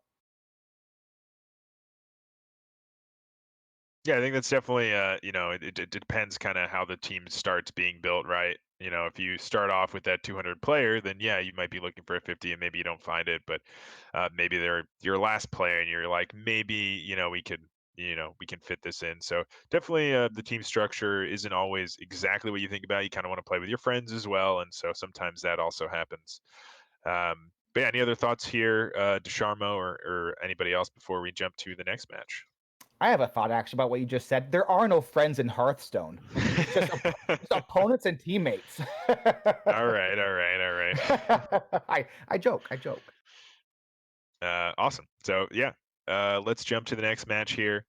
Yeah, I think that's definitely it depends kind of how the team starts being built, right? if you start off with that 200 player, then yeah, you might be looking for a 50 and maybe you don't find it, but maybe they're your last player and you're like, maybe, we can fit this in. So definitely the team structure isn't always exactly what you think about. You kind of want to play with your friends as well. And so sometimes that also happens. But yeah, any other thoughts here, Dusharmo or anybody else before we jump to the next match? I have a thought actually about what you just said. There are no friends in Hearthstone. It's just opponents and teammates. All right. I joke. Awesome. So yeah, let's jump to the next match here.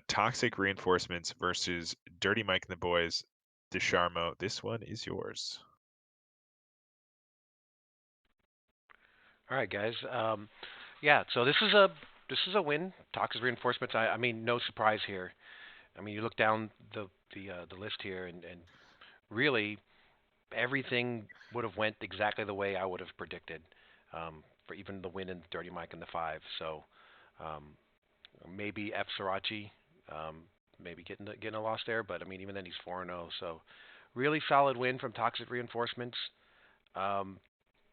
Toxic Reinforcements versus Dirty Mike and the Boys. Dusharmo, this one is yours. All right, guys. Yeah, so this is a win. Toxic Reinforcements. I mean, no surprise here. I mean, you look down the list here, and really everything would have went exactly the way I would have predicted, for even the win in Dirty Mike and the 5. So um, maybe F Srirachi, maybe getting a loss there, but I mean even then he's 4-0. So really solid win from Toxic Reinforcements. Um,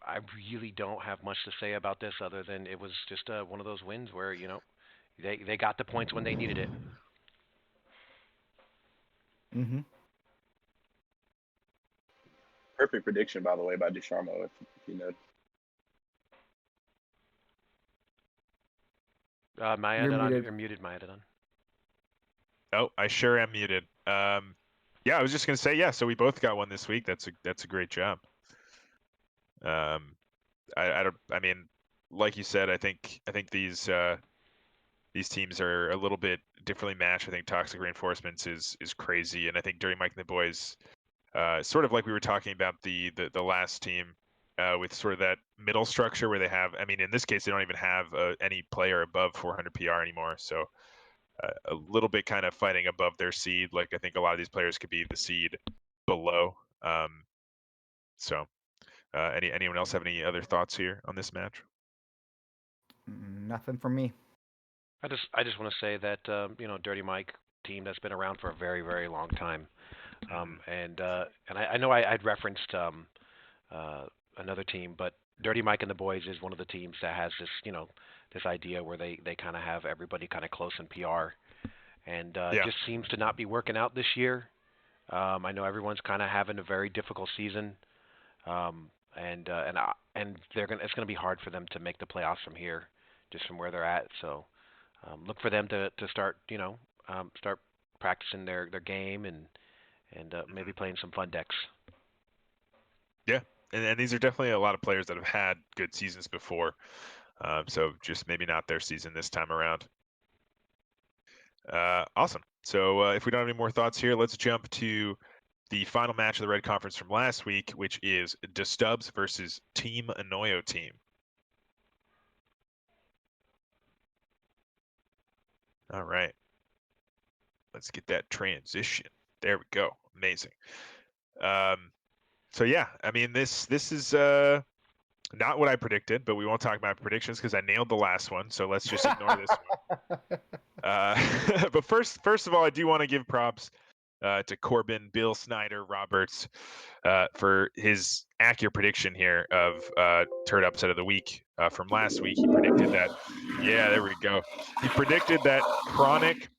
I really don't have much to say about this other than it was just one of those wins where they got the points when they needed it. Mm-hmm. Perfect prediction, by the way, by Dusharmo. If you know. Mayanadon, you're muted, Mayanadon. Oh, I sure am muted. Yeah, I was just gonna say, yeah. So we both got one this week. That's a great job. I don't. I mean, like you said, I think these teams are a little bit differently matched. I think Toxic Reinforcements is crazy, and I think Dirty Mike and the Boys, sort of like we were talking about the last team, with sort of that middle structure where they have. I mean, in this case, they don't even have any player above 400 PR anymore. So a little bit kind of fighting above their seed. Like I think a lot of these players could be the seed below. So anyone else have any other thoughts here on this match? Nothing from me. I just want to say that Dirty Mike team that's been around for a very very long time, and I know I'd referenced another team, but Dirty Mike and the Boys is one of the teams that has this idea where they kind of have everybody kind of close in PR, and Yeah. just seems to not be working out this year. I know everyone's kind of having a very difficult season, and it's gonna be hard for them to make the playoffs from here, just from where they're at. So look for them to start start practicing their game and maybe playing some fun decks. Yeah, and these are definitely a lot of players that have had good seasons before. So just maybe not their season this time around. Awesome. So if we don't have any more thoughts here, let's jump to the final match of the Red Conference from last week, which is Dustubs versus Team Anoyo Team. All right. Let's get that transition. There we go. Amazing. So yeah, I mean this is not what I predicted, but we won't talk about predictions because I nailed the last one. So let's just ignore this one. But first of all, I do want to give props to Corbin, Bill, Snyder, Roberts for his accurate prediction here of Turd Upset of the Week from last week. He predicted that. Yeah, there we go. He predicted that Chronic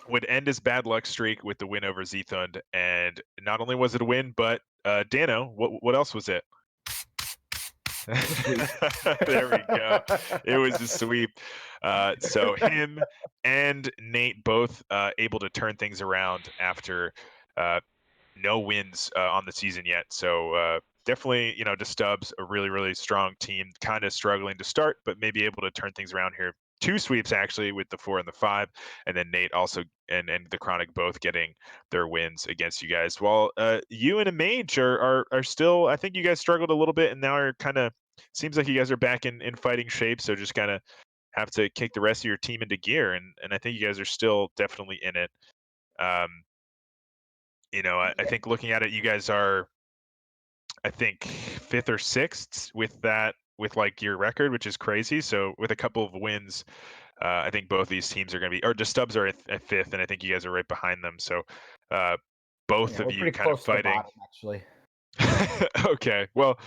would end his bad luck streak with the win over Zethund, and not only was it a win, but Dano, what else was it? There we go. It was a sweep. So him and Nate both able to turn things around after no wins on the season yet. So definitely, Dustubs, a really, really strong team, kind of struggling to start, but maybe able to turn things around here. 2 sweeps actually with the 4 and the 5, and then Nate also and the Chronic both getting their wins against you guys. While you and a Mage are still, I think you guys struggled a little bit, and now are kind of seems like you guys are back in fighting shape. So just kind of have to kick the rest of your team into gear, and I think you guys are still definitely in it. I think looking at it, you guys are, I think, 5th or 6th with like your record, which is crazy. So with a couple of wins, I think both these teams are going to be, or just Stubbs are at 5th, and I think you guys are right behind them. So both Yeah, of we're you pretty kind of close to the fighting. bottom, actually. Okay, well,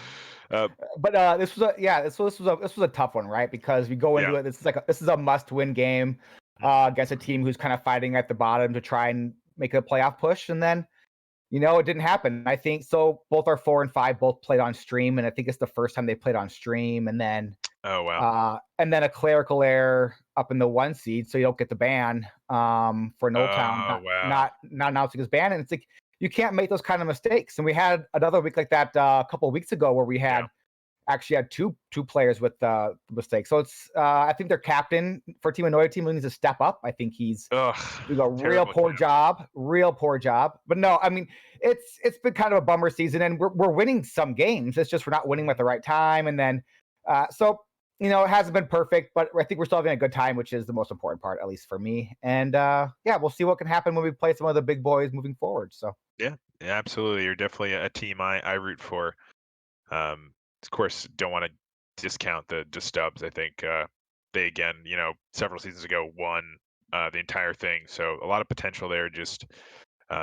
But this was this was a tough one, right? Because we go into Yeah. it. This is a must-win game against a team who's kind of fighting at the bottom to try and make a playoff push, and then it didn't happen. I think so. Both our 4 and 5 both played on stream, and I think it's the first time they played on stream. Oh wow. And then a clerical error up in the 1 seed, so you don't get the ban for an Old Town Oh wow. not announcing his ban, and it's like you can't make those kind of mistakes. And we had another week like that a couple of weeks ago where we Yeah. actually had two players with mistakes. So it's I think their captain for Team Annoyed team needs to step up. I think he's Ugh. doing a real terrible poor job. job. But no, I mean it's been kind of a bummer season, and we're winning some games. It's just we're not winning at the right time, and then so it hasn't been perfect, but I think we're still having a good time, which is the most important part, at least for me. And yeah, we'll see what can happen when we play some of the big boys moving forward. So Yeah, absolutely. You're definitely a team I root for. Of course, don't want to discount the Stubs. I think they again, several seasons ago won the entire thing. So a lot of potential there. Just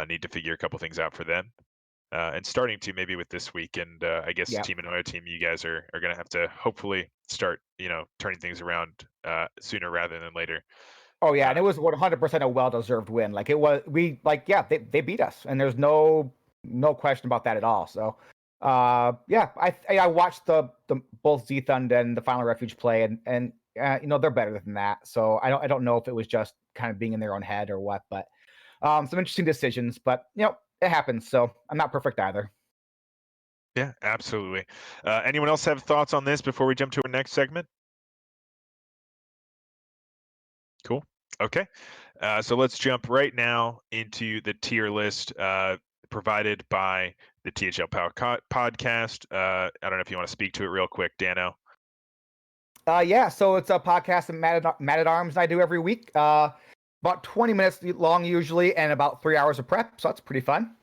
need to figure a couple things out for them. And starting to maybe with this week, and I guess yeah. Team Annoyed team, you guys are going to have to hopefully start, turning things around sooner rather than later. Oh yeah, and it was 100% a well-deserved win. Like it was, they beat us, and there's no question about that at all. So, yeah, I watched the both Zethund and the Final Refuge play, and they're better than that. So I don't know if it was just kind of being in their own head or what, but some interesting decisions. But it happens. So I'm not perfect either. Yeah, absolutely. Anyone else have thoughts on this before we jump to our next segment? Cool. Okay. So let's jump right now into the tier list provided by the THL Power podcast. I don't know if you want to speak to it real quick, Dano. Yeah, so it's a podcast that Matt at Arms and I do every week. About 20 minutes long usually, and about 3 hours of prep, so that's pretty fun.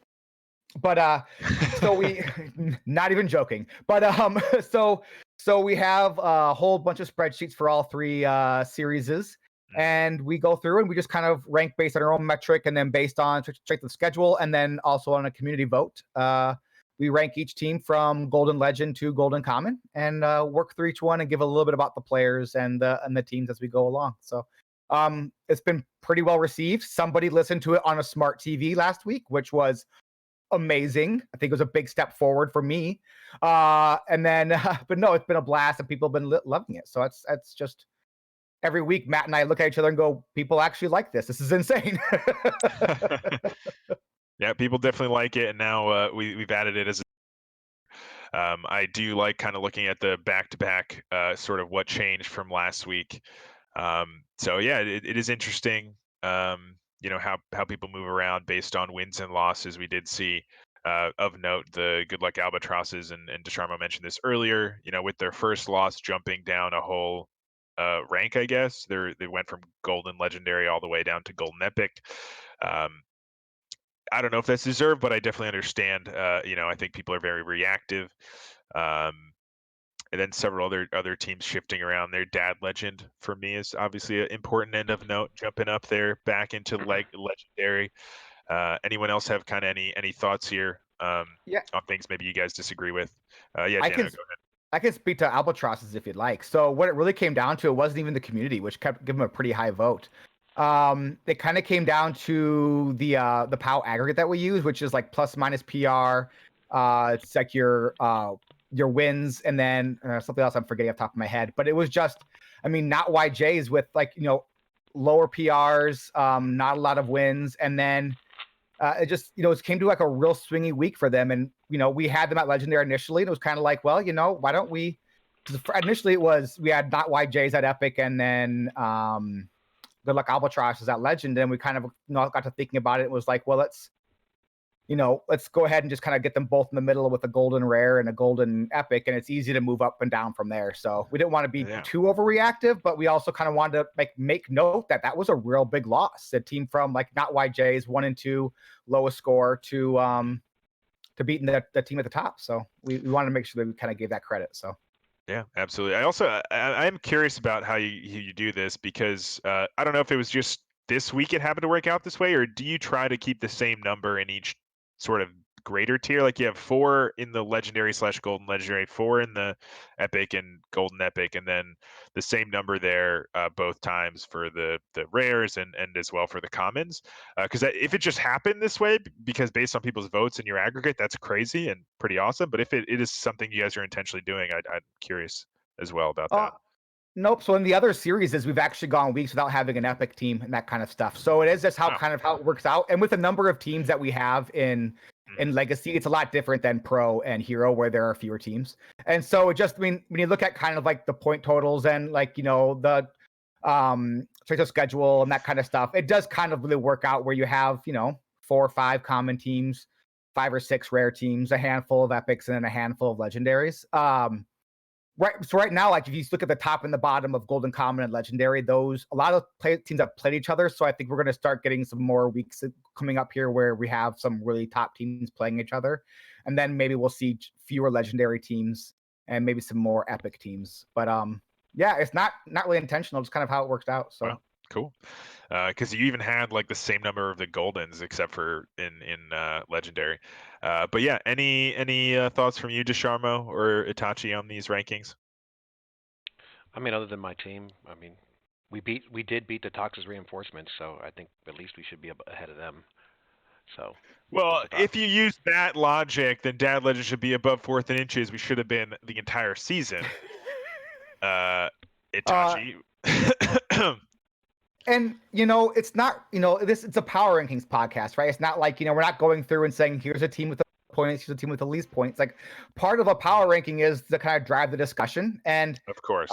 But so we not even joking. But so we have a whole bunch of spreadsheets for all 3 series, and we go through and we just kind of rank based on our own metric, and then based on strength of schedule, and then also on a community vote. We rank each team from Golden Legend to Golden Common, and work through each one and give a little bit about the players and the teams as we go along. So it's been pretty well received. Somebody listened to it on a smart TV last week, which was amazing. I think it was a big step forward for me. And then, but no, it's been a blast, and people have been loving it. So it's just every week, Matt and I look at each other and go, "People actually like this. This is insane." Yeah, people definitely like it, and now we've added it as. I do like kind of looking at the back-to-back, sort of what changed from last week. So yeah, it is interesting. How people move around based on wins and losses. We did see, of note, the Good Luck Albatrosses, and Dusharmo mentioned this earlier. With their first loss jumping down a whole rank, I guess they went from Golden Legendary all the way down to Golden Epic. I don't know if that's deserved, but I definitely understand. I think people are very reactive. And then several other teams shifting around. Their Dad Legend for me is obviously an important end of note, jumping up there back into legendary. Anyone else have kind of any thoughts here Yeah. on things maybe you guys disagree with? Yeah, I Dano, can go ahead. I can speak to Albatrosses if you'd like. So what it really came down to, it wasn't even the community, which kept giving them a pretty high vote. It kind of came down to the POW aggregate that we use, which is like plus minus PR. It's like your wins, and then something else I'm forgetting off the top of my head. But it was just, I mean, not YJs with lower PRs, not a lot of wins, and then it just it came to like a real swingy week for them. And we had them at Legendary initially, and it was kind of like, well, why don't we? Initially it was we had not YJs at Epic, and then Good Luck Albatross is at Legend, and we kind of got to thinking about it. It was like, well, let's go ahead and just kind of get them both in the middle with a golden rare and a golden epic, and it's easy to move up and down from there. So we didn't want to be too overreactive, but we also kind of wanted to make note that was a real big loss. A team from not YJ's 1 and 2 lowest score to beating the team at the top. So we wanted to make sure that we kind of gave that credit. So. Yeah, absolutely. I also I'm curious about how you do this, because I don't know if it was just this week it happened to work out this way, or do you try to keep the same number in each sort of greater tier. Like you have 4 in the legendary / golden legendary, 4 in the epic and golden epic, and then the same number there both times for the rares and as well for the commons. Because if it just happened this way, because based on people's votes in your aggregate, that's crazy and pretty awesome. But if it is something you guys are intentionally doing, I'm curious as well about that. Nope. So in the other series, we've actually gone weeks without having an epic team and that kind of stuff. So it is just how it works out. And with the number of teams that we have in Legacy, it's a lot different than Pro and Hero, where there are fewer teams. And so it just, I mean, when you look at kind of like the point totals and like, you know, the schedule and that kind of stuff, it does kind of really work out where you have, you know, 4 or 5 common teams, 5 or 6 rare teams, a handful of epics, and then a handful of legendaries. Right. So right now, like if you look at the top and the bottom of Golden, Common, and Legendary, a lot of teams have played each other. So I think we're going to start getting some more weeks coming up here where we have some really top teams playing each other, and then maybe we'll see fewer Legendary teams and maybe some more epic teams. But yeah, it's not really intentional. It's kind of how it works out. So. Wow, cool. Because you even had like the same number of the Goldens except for in Legendary. But yeah, any thoughts from you, Dusharmo or Itachi, on these rankings? I mean, other than my team, I mean, we did beat the Tox's reinforcements, so I think at least we should be ahead of them. So. Well, if you use that logic, then Dad Legend should be above 4th and inches. We should have been the entire season. Itachi. And, you know, it's not, you know, it's a power rankings podcast, right? It's not like, you know, we're not going through and saying, here's a team with the points, here's a team with the least points. Like, part of a power ranking is to kind of drive the discussion. And, of course.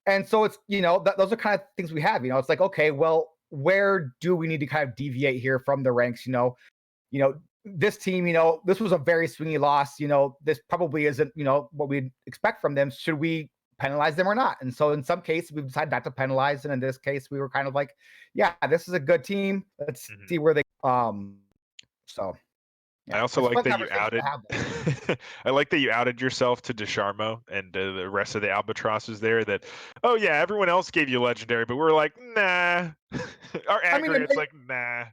And so it's, you know, those are kind of things we have, you know, it's like, okay, well, where do we need to kind of deviate here from the ranks? You know, this team, you know, this was a very swingy loss. You know, this probably isn't, you know, what we'd expect from them. Should we penalize them or not? And so in some cases we've decided not to penalize, and in this case we were kind of like, yeah, this is a good team, let's see where they so yeah. I also like that you outed I like that you outed yourself to Dusharmo and the rest of the albatrosses there, that, oh yeah, everyone else gave you legendary, but we're like, nah. Our aggregate's like, nah.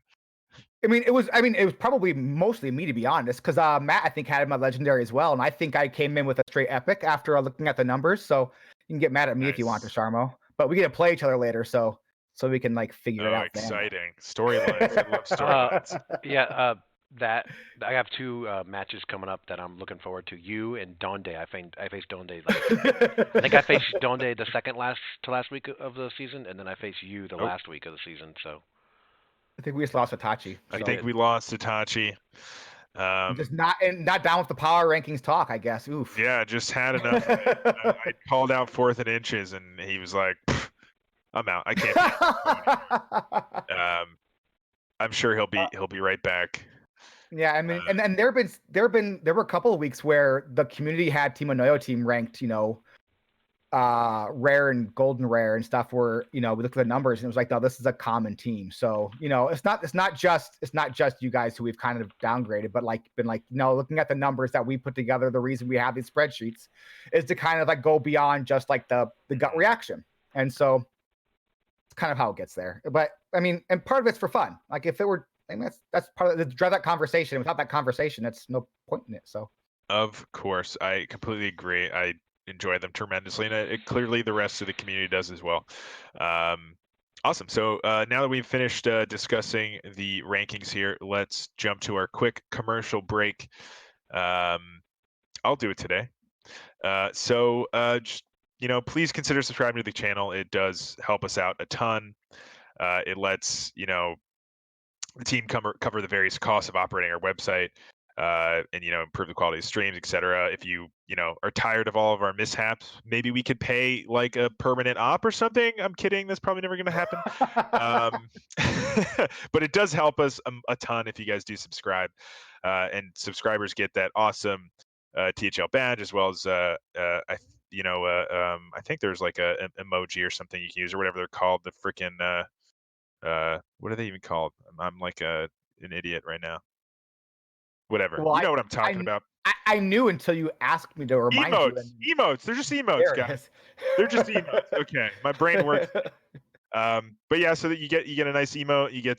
I mean, it was probably mostly me, to be honest, because Matt, I think, had my legendary as well, and I think I came in with a straight epic after looking at the numbers. So you can get mad at me if you want, Dusharmo, but we get to play each other later, so we can like figure it out. Exciting storylines! I love storylines. Yeah, that I have 2 matches coming up that I'm looking forward to. You and Donde. I faced Donde. I think I faced Donde the second to last week of the season, and then I faced you the last week of the season. So. I think we just lost Itachi. I think we lost Itachi. Just not down with the power rankings talk, I guess. Oof. Yeah, just had enough. I called out 4th and inches, and he was like, "I'm out. I can't." I'm sure he'll be right back. Yeah, I mean, and there were a couple of weeks where the community had Team Anoyo team ranked, you know, rare and golden rare and stuff, where, you know, we looked at the numbers and it was like, no, this is a common team. So, you know, it's not just you guys who we've kind of downgraded, but like been like, no, looking at the numbers that we put together, the reason we have these spreadsheets is to kind of like go beyond just like the gut reaction. And so it's kind of how it gets there. But I mean, and part of it's for fun. Like if it were, I mean, that's part of the drive that conversation. Without that conversation, it's no point in it. So of course, I completely agree. I enjoy them tremendously, and clearly the rest of the community does as well. Awesome. So now that we've finished discussing the rankings here, let's jump to our quick commercial break. I'll do it today. So just, you know, please consider subscribing to the channel. It does help us out a ton. It lets, you know, the team cover the various costs of operating our website, and, you know, improve the quality of streams, etc. If you know, are tired of all of our mishaps, maybe we could pay like a permanent op or something. I'm kidding. That's probably never going to happen. But it does help us a ton if you guys do subscribe, and subscribers get that awesome THL badge, as well as I think there's like a emoji or something you can use, or whatever they're called. The freaking what are they even called? I'm like an idiot right now. Whatever. Well, you know what I'm talking about. I knew until you asked me to remind you. Emotes. They're just emotes, guys. They're just emotes. Okay, my brain works. But yeah, so that you get a nice emote, you get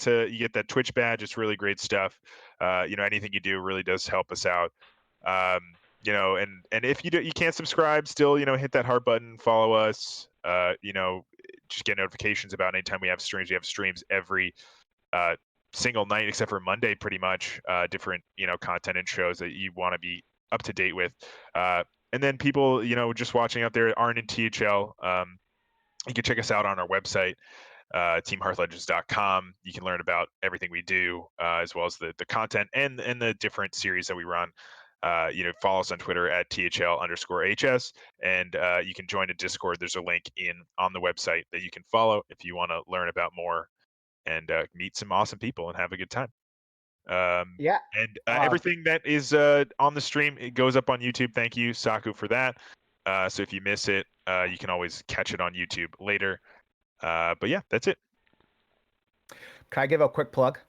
that Twitch badge. It's really great stuff. Anything you do really does help us out. And if you can't subscribe, still, hit that heart button, follow us. Just get notifications about anytime we have streams. We have streams every single night except for Monday, pretty much. Different content and shows that you want to be up to date with. And then people just watching out there aren't in THL. You can check us out on our website, teamhearthlegends.com. You can learn about everything we do, as well as the content and the different series that we run. Follow us on Twitter at THL_HS, and you can join a Discord. There's a link on the website that you can follow if you want to learn about more and meet some awesome people and have a good time. Yeah. And everything that is on the stream, it goes up on YouTube. Thank you, Saku, for that. So if you miss it, you can always catch it on YouTube later. But yeah, that's it. Can I give a quick plug?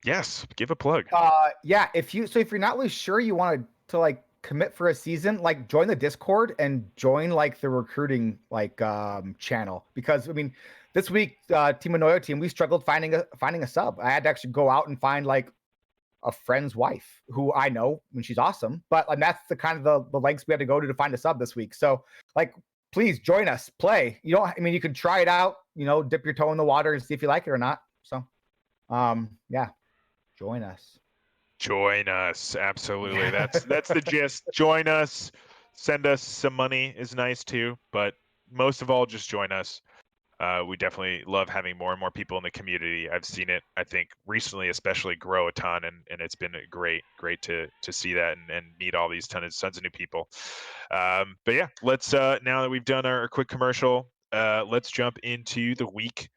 Yes, give a plug. Yeah, if you're not really sure you want to like commit for a season, like join the Discord and join like the recruiting channel, because I mean this week Team Anoyo team, we struggled finding a sub. I had to actually go out and find like a friend's wife who I know, and she's awesome, but that's the kind of the lengths we had to go to find a sub this week. So like please join us, play. You can try it out, dip your toe in the water and see if you like it or not. So yeah. Join us. Absolutely. That's the gist. Join us. Send us some money is nice too, but most of all, just join us. We definitely love having more and more people in the community. I've seen it, I think, recently, especially grow a ton, and it's been great to see that and meet all these tons of new people. But yeah, let's now that we've done our quick commercial, let's jump into the week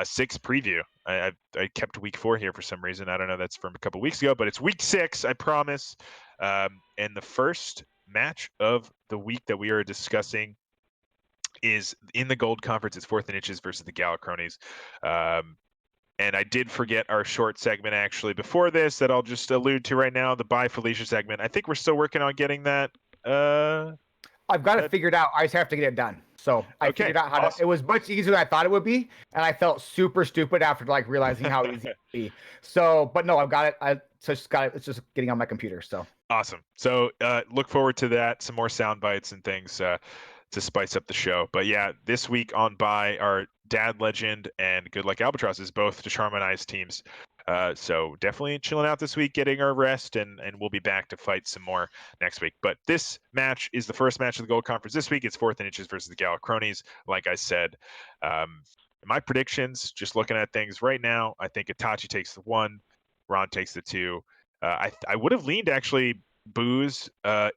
6 preview. I kept week 4 here for some reason. I don't know. That's from a couple weeks ago, but it's week 6. I promise. And the first match of the week that we are discussing is in the Gold Conference. It's 4th and Inches versus the Galacronies. And I did forget our short segment actually before this that I'll just allude to right now. The Bye Felicia segment. I think we're still working on getting that. I've got it figured out. I just have to get it done. So I figured out how to. It was much easier than I thought it would be, and I felt super stupid after like realizing how easy it would be. So, but no, I've got it. It's just getting on my computer. So awesome. So look forward to that. Some more sound bites and things to spice up the show. But yeah, this week on Bye are Dad Legend and Good Luck Albatrosses, both Dusharmo and I's teams. So definitely chilling out this week, getting our rest, and we'll be back to fight some more next week. But this match is the first match of the Gold Conference this week. It's 4th and Inches versus the Galacronies. Like I said, my predictions, just looking at things right now, I think Itachi takes the 1, Ron takes the 2. I would have leaned actually Booze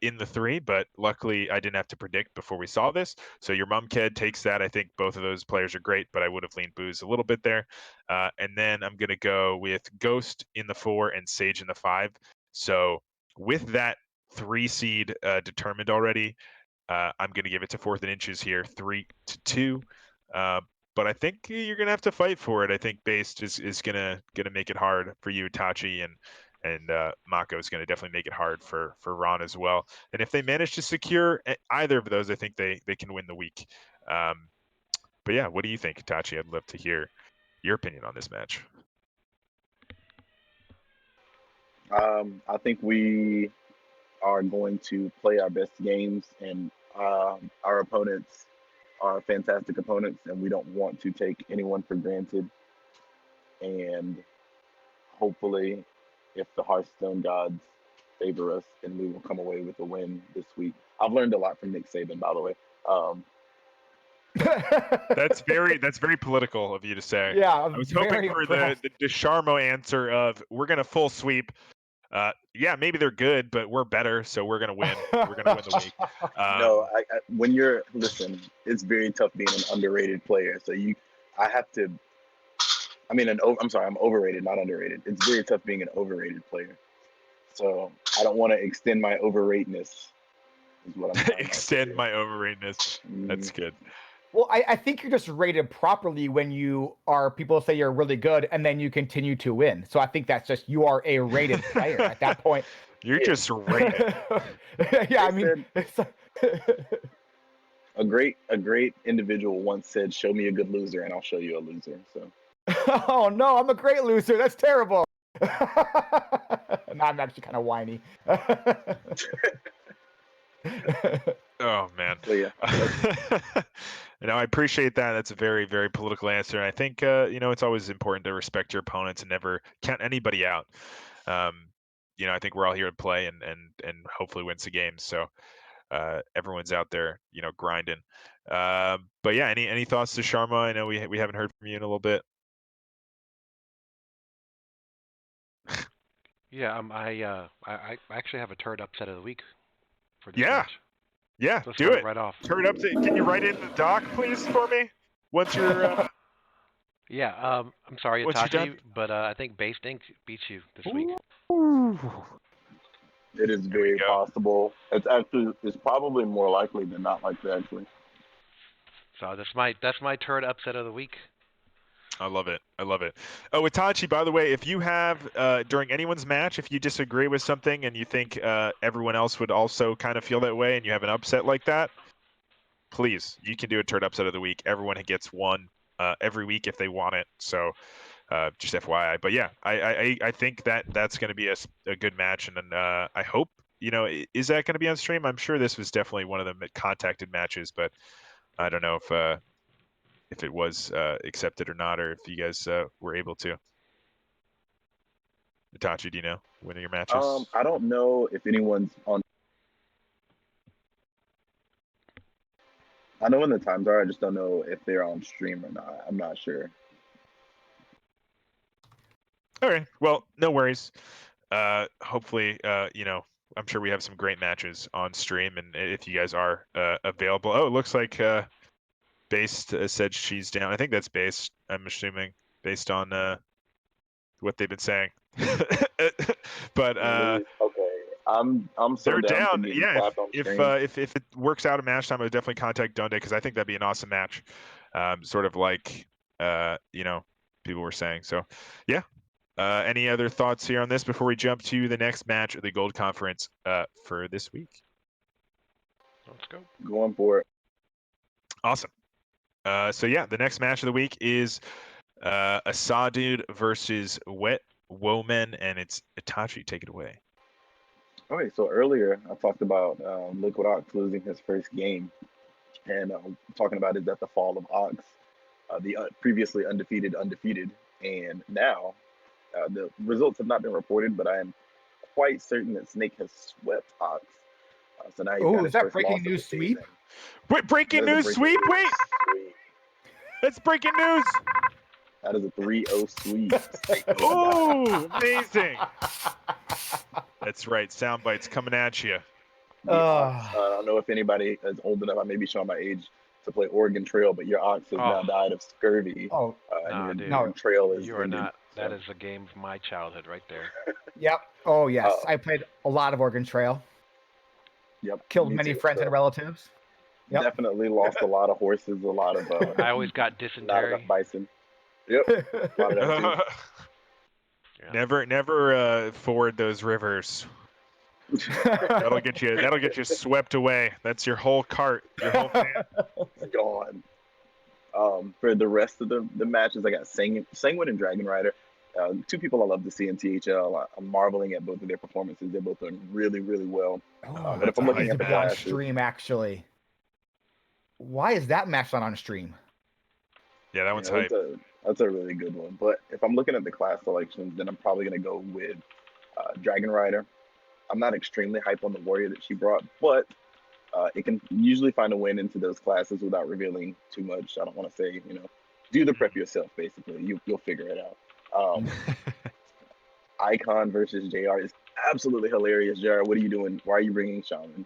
in the 3, but luckily I didn't have to predict before we saw this. So your mom kid takes that. I think both of those players are great, but I would have leaned Booze a little bit there. And then I'm going to go with Ghost in the 4 and Sage in the 5. So with that 3 seed determined already, I'm going to give it to 4th and Inches here, 3-2. But I think you're going to have to fight for it. I think Based is going to make it hard for you, Itachi, and Mako is going to definitely make it hard for Ron as well. And if they manage to secure either of those, I think they can win the week. But yeah, what do you think, Itachi? I'd love to hear your opinion on this match. I think we are going to play our best games, and our opponents are fantastic opponents, and we don't want to take anyone for granted. And hopefully, if the Hearthstone gods favor us, then we will come away with a win this week. I've learned a lot from Nick Saban, by the way. That's very political of you to say. Yeah, I was hoping for the Dusharmo answer of we're gonna full sweep. Yeah, maybe they're good, but we're better, so we're gonna win. We're gonna win the week. No, when you're it's very tough being an underrated player. So I'm overrated, not underrated. It's very tough being an overrated player. So I don't want to extend my overratedness. Is what I'm extend my overratedness. That's good. Well, I think you're just rated properly when people say you're really good and then you continue to win. So I think that's just you are a rated player at that point. You're just rated. Yeah, I mean, a great individual once said, "Show me a good loser, and I'll show you a loser." So. Oh no, I'm a great loser. That's terrible. Now I'm actually kind of whiny. Oh man. So yeah, I appreciate that. That's a very, very political answer. And I think it's always important to respect your opponents and never count anybody out. I think we're all here to play and hopefully win some games. So everyone's out there, grinding. But yeah, any thoughts to Sharma? I know we haven't heard from you in a little bit. Yeah, I actually have a turd upset of the week for this Yeah. match. Yeah, Let's do start it. right off. Turn it up. Can you write it in the doc, please, for me? Once you're Yeah, I'm sorry, once you're Itachi, done. but I think Based Ink beats you this week. it is There we very go. possible. It's probably more likely than not like that actually. So that's my turd upset of the week. I love it. I love it. Oh, Itachi, by the way, if you have during anyone's match, if you disagree with something and you think everyone else would also kind of feel that way, and you have an upset like that, please, you can do a turd upset of the week. Everyone gets one every week if they want it. So just FYI. But yeah, I think that's going to be a good match, and then I hope is that going to be on stream? I'm sure this was definitely one of the contacted matches, but I don't know if it was accepted or not, or if you guys were able to. Itachi, do you know when your matches? I don't know if anyone's on. I know when the times are. I just don't know if they're on stream or not. I'm not sure. Okay, well, no worries. Hopefully, I'm sure we have some great matches on stream, and if you guys are available. Oh, it looks like Based said she's down. I think that's Based. I'm assuming based on what they've been saying. But Okay, I'm so they're down to down. getting Yeah, clapped on if stream. if it works out a match time, I would definitely contact Donde because I think that'd be an awesome match. Sort of like people were saying. So yeah. Any other thoughts here on this before we jump to the next match of the Gold Conference for this week? Let's go. Going for it. Awesome. So yeah, the next match of the week is Asadud versus Wet Woman, and it's Itachi. Take it away. Okay, so earlier I talked about Liquid Ox losing his first game, and talking about is that the fall of Ox, the previously undefeated, and now the results have not been reported, but I am quite certain that Snake has swept Ox. So now he's got Oh, his is that first breaking loss of the news sweep? season. Wait, breaking That is a news breaking sweep. news Wait, sweep. that's breaking news. That is a 3-0 sweep. Snake does not. Oh, amazing. That's right. Sound bites coming at you. The Ox. I don't know if anybody is old enough. I may be showing my age to play Oregon Trail, but your Ox has now died of scurvy. Oh, Nah, and dude. your trail is You are ended. not. That So, is a game of my childhood right there. yep. Oh, yes. Oh. I played a lot of Oregon Trail. yep. Killed me many too. friends So, and relatives. Yep. definitely lost a lot of horses, a lot of I always got not enough dysentery. bison. Yep. A lot of that too. Never ford those rivers. That'll get you swept away. That's your whole cart, your whole van. Gone. For the rest of the matches, I got Sanguine and Dragon Rider. Two people I love to see in THL. I'm marveling at both of their performances. They're both doing really, really well. Oh, But if I'm that's a looking needs at to the be on classes, stream, actually. Why is that match not on stream? Yeah, that one's hype. that's a really good one. But if I'm looking at the class selections, then I'm probably going to go with Dragon Rider. I'm not extremely hype on the warrior that she brought, but it can usually find a win into those classes without revealing too much. I don't want to say, do the prep yourself, basically. You'll figure it out. Icon versus JR is absolutely hilarious. JR, what are you doing? Why are you bringing Shaman?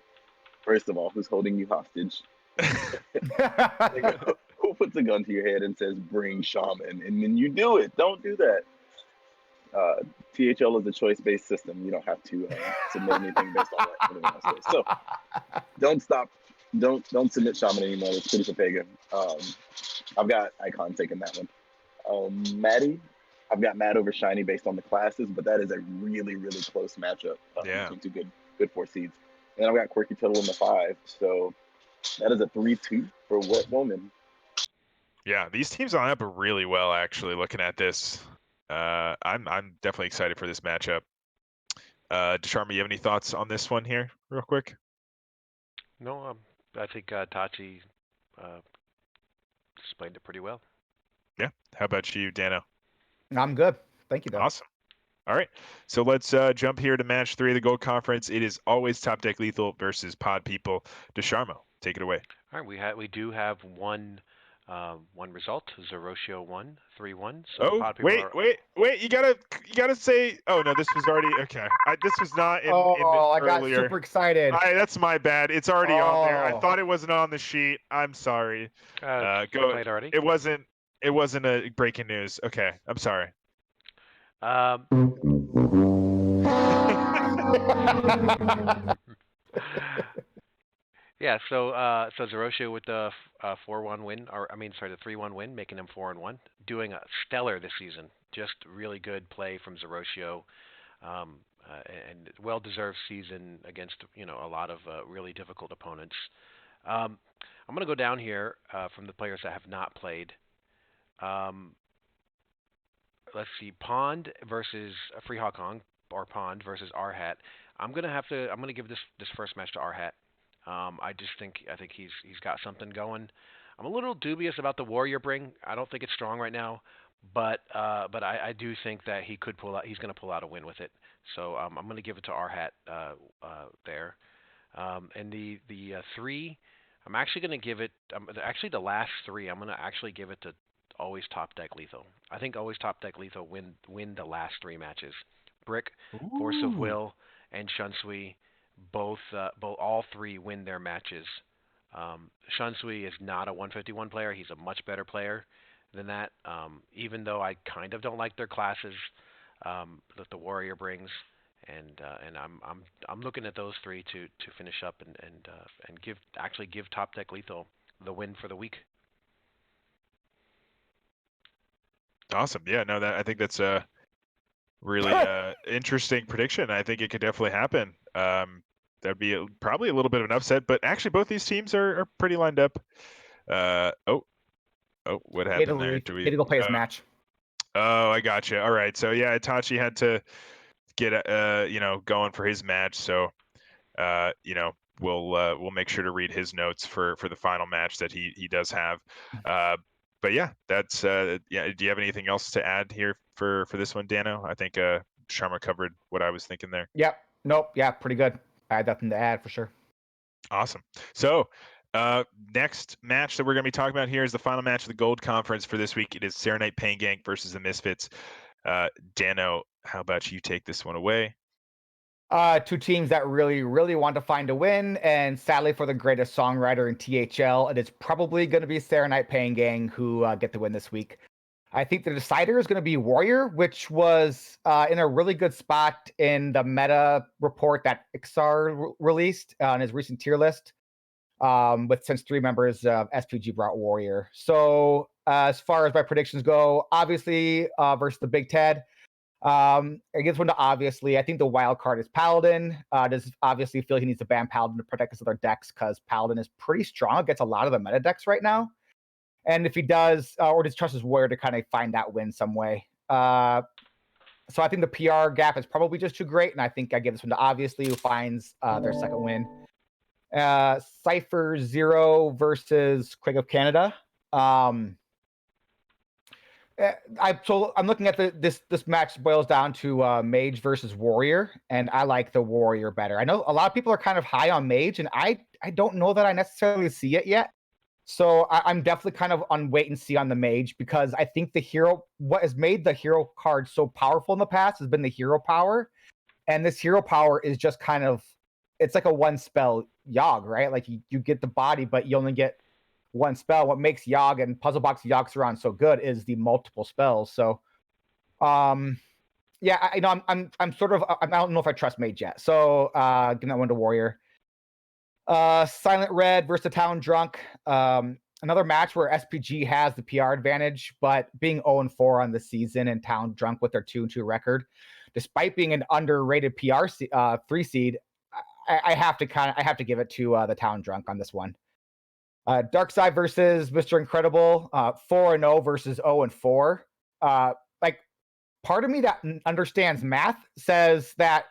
First of all, who's holding you hostage? Who puts a gun to your head and says, bring Shaman? And then you do it. Don't do that. THL is a choice-based system. You don't have to submit anything based on what anyone else says. So don't stop. Don't submit Shaman anymore. It's pretty for pagan. I've got Icon taking that one. Maddie, I've got Matt over Shiny based on the classes, but that is a really, really close matchup between two good 4 seeds. And I've got Quirky Tuttle in the 5. So that is a 3-2 for Wet Woman. Yeah, these teams line up really well. Actually, looking at this, I'm definitely excited for this matchup. Dusharmo, you have any thoughts on this one here, real quick? No, I think Itachi explained it pretty well. Yeah. How about you, Dano? I'm good. Thank you, though. Awesome. All right, so let's jump here to match 3 of the Gold Conference. It is always Top Deck Lethal versus Pod People. Dusharmo, take it away. All right, we do have one result. Zeroshio won 3-1. So the Oh, pod people wait! You gotta say. Oh no, this was already okay. This was not in I got earlier. super excited. That's my bad. It's already on there. I Oh. thought it wasn't on the sheet. I'm sorry. Go. played already. It wasn't a breaking news. Okay, I'm sorry. Yeah, so Zeroshio with the 4-1 win, or I mean, sorry, the 3-1 win, making him 4-1, doing a stellar this season. Just really good play from Zeroshio, and well-deserved season against a lot of really difficult opponents. I'm gonna go down here from the players that have not played. Let's see, Pond versus Free Hong Kong, or Pond versus Rhat. I'm gonna give this first match to Rhat. I think he's got something going. I'm a little dubious about the Warrior Bring. I don't think it's strong right now, but I do think that he could pull out. He's going to pull out a win with it. So I'm going to give it to Rhat there. And the 3, I'm actually going to give it. Actually, the last 3, I'm going to actually give it to Always Top Deck Lethal. I think Always Top Deck Lethal win the last 3 matches. Brick, Force of Will, and Shunsui. All 3 win their matches. Shunsui is not a 151 player. He's a much better player than that. Even though I kind of don't like their classes that the Warrior brings, and I'm looking at those 3 to finish up and give Top Deck Lethal the win for the week. Awesome. Yeah. No, I think that's a really interesting prediction. I think it could definitely happen. That'd be probably a little bit of an upset, but actually both these teams are pretty lined up. What happened there? He had to go play his match. Oh, I gotcha. All right, so yeah, Itachi had to get going for his match. So we'll make sure to read his notes for the final match that he does have. But yeah, that's yeah. Do you have anything else to add here for this one, Dano? I think Sharma covered what I was thinking there. Yep. Nope. Yeah, pretty good. I had nothing to add for sure. Awesome. So next match that we're going to be talking about here is the final match of the Gold Conference for this week. It is Serenite Pain Gang versus the Misfits. Dano, how about you take this one away? 2 teams that really, really want to find a win, and sadly for the greatest songwriter in THL, it is probably going to be Serenite Pain Gang who get the win this week. I think the decider is going to be Warrior, which was in a really good spot in the meta report that Ixar released on his recent tier list. Since 3 members of SPG brought Warrior. So as far as my predictions go, obviously versus the Big Ted. I guess one to obviously, I think the wild card is Paladin. Does obviously feel he needs to ban Paladin to protect his other decks because Paladin is pretty strong against a lot of the meta decks right now. And if he does, or does trust his Warrior to kind of find that win some way. So I think the PR gap is probably just too great, and I think I give this one to obviously who finds their second win. Cypher 0 versus Quake of Canada. I'm looking at this match boils down to Mage versus Warrior, and I like the Warrior better. I know a lot of people are kind of high on Mage, and I don't know that I necessarily see it yet. So I'm definitely kind of on wait and see on the Mage, because I think what has made the hero card so powerful in the past has been the hero power, and this hero power is just kind of, it's like a 1 spell Yogg, right? Like you get the body, but you only get 1 spell. What makes Yogg and Puzzle Box Yogg-Saron so good is the multiple spells. So, yeah, I know I'm sort of, I don't know if I trust Mage yet. So, give that one to Warrior. Silent Red versus the Town Drunk. Another match where SPG has the PR advantage, but being 0-4 on the season and Town Drunk with their 2-2 record, despite being an underrated PR 3 seed, I have to give it to the Town Drunk on this one. Darkside versus Mr. Incredible, 4-0 versus 0-4. Like, part of me that understands math says that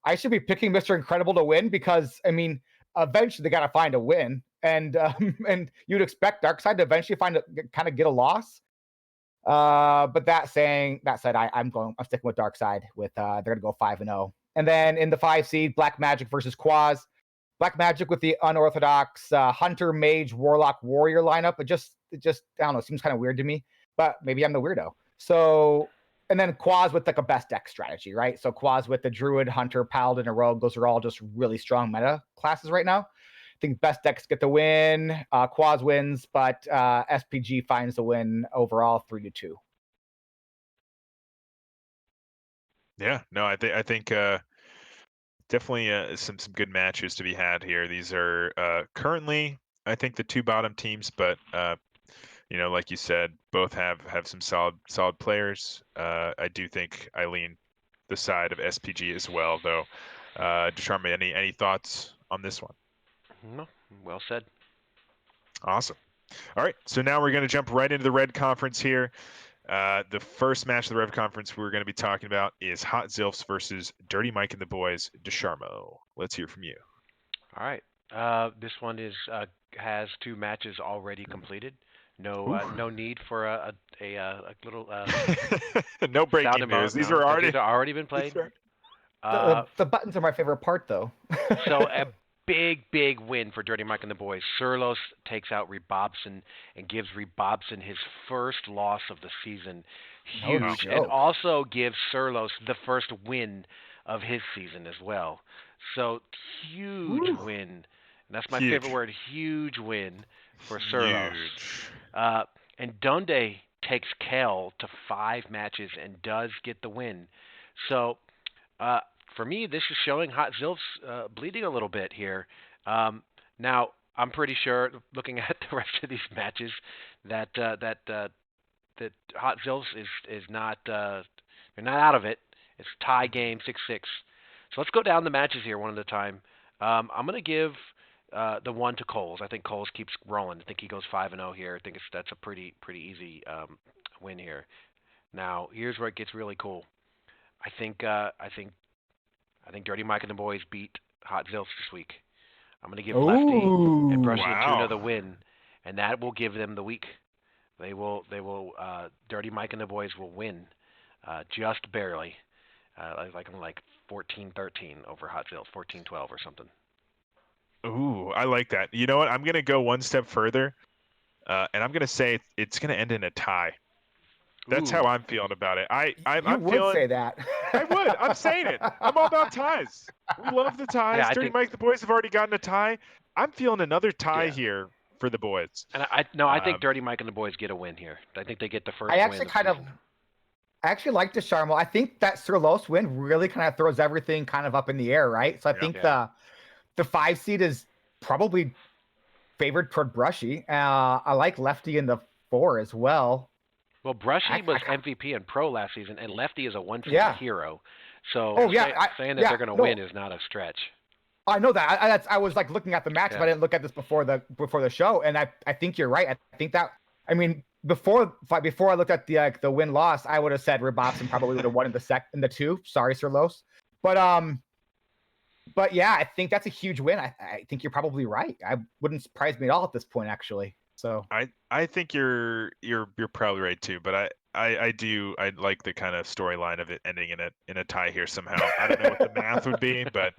I should be picking Mr. Incredible to win because eventually they got to find a win, and and you'd expect Darkseid to eventually get a loss. But that said, I'm sticking with Darkseid. They're gonna go 5-0, and then in the 5 seed, Black Magic versus Quaz. Black Magic with the unorthodox Hunter, Mage, Warlock, Warrior lineup. It just I don't know, seems kind of weird to me, but maybe I'm the weirdo. So, and then Quaz with like a best deck strategy, right? So Quaz with the Druid, Hunter, Paladin, and Rogue. Those are all just really strong meta classes right now. I think best decks get the win. Quaz wins, but SPG finds the win overall 3-2. Yeah, no, I think definitely some good matches to be had here. These are currently, I think, the 2 bottom teams, but like you said, both have some solid players. I do think I lean the side of SPG as well, though. Dusharmo, any thoughts on this one? No, well said. Awesome. All right, so now we're going to jump right into the Red Conference here. The first match of the Red Conference we're going to be talking about is Hot Zilfs versus Dirty Mike and the Boys. Dusharmo, let's hear from you. All right. This one has 2 matches already completed. No need for a little no breaking news. These are already been played. The buttons are my favorite part, though. So a big win for Dirty Mike and the Boys. Surlos takes out Rebobson and gives Rebobson his first loss of the season. Huge. And also gives Surlos the first win of his season as well. So huge win. And that's my favorite word, huge win for Surlos. And Donde takes Kel to 5 matches and does get the win. So for me, this is showing Hot Zilfs bleeding a little bit here. Now, I'm pretty sure, looking at the rest of these matches, that Hot Zilfs is not they're not out of it. It's tie game 6-6. So let's go down the matches here one at a time. I'm going to give the one to Coles. I think Coles keeps rolling. I think he goes 5-0 here. I think that's a pretty easy win here. Now, here's where it gets really cool. I think Dirty Mike and the Boys beat Hot Zilfs this week. I'm going to give Lefty and Brushy and Tuna the win, and that will give them the week. They will. Dirty Mike and the Boys will win, just barely, like 14-13 over Hot Zilfs, 14-12 or something. Ooh, I like that. You know what? I'm going to go one step further, and I'm going to say it's going to end in a tie. That's how I'm feeling about it. I'm would say that. I would. I'm saying it. I'm all about ties. We love the ties. Yeah, Dirty Mike, the Boys have already gotten a tie. I'm feeling another tie here for the Boys. And I think Dirty Mike and the Boys get a win here. I think they get the first win. I actually like Dusharmo. I think that Surlos win really kind of throws everything kind of up in the air, right? So I think the 5 seed is probably favored toward Brushy. I like Lefty in the 4 as well. Well, Brushy was MVP and Pro last season, and Lefty is a one-season hero. So saying that they're going to win is not a stretch. I know that. I was like looking at the match, but I didn't look at this before the show, and I think you're right. I think that before I looked at the win loss, I would have said Rebobson probably would have won in the 2. Sorry, Surlos, but yeah, I think that's a huge win. I think you're probably right. I wouldn't surprise me at all at this point, actually. So I think you're probably right too, but I like the kind of storyline of it ending in a tie here somehow. I don't know what the math would be, but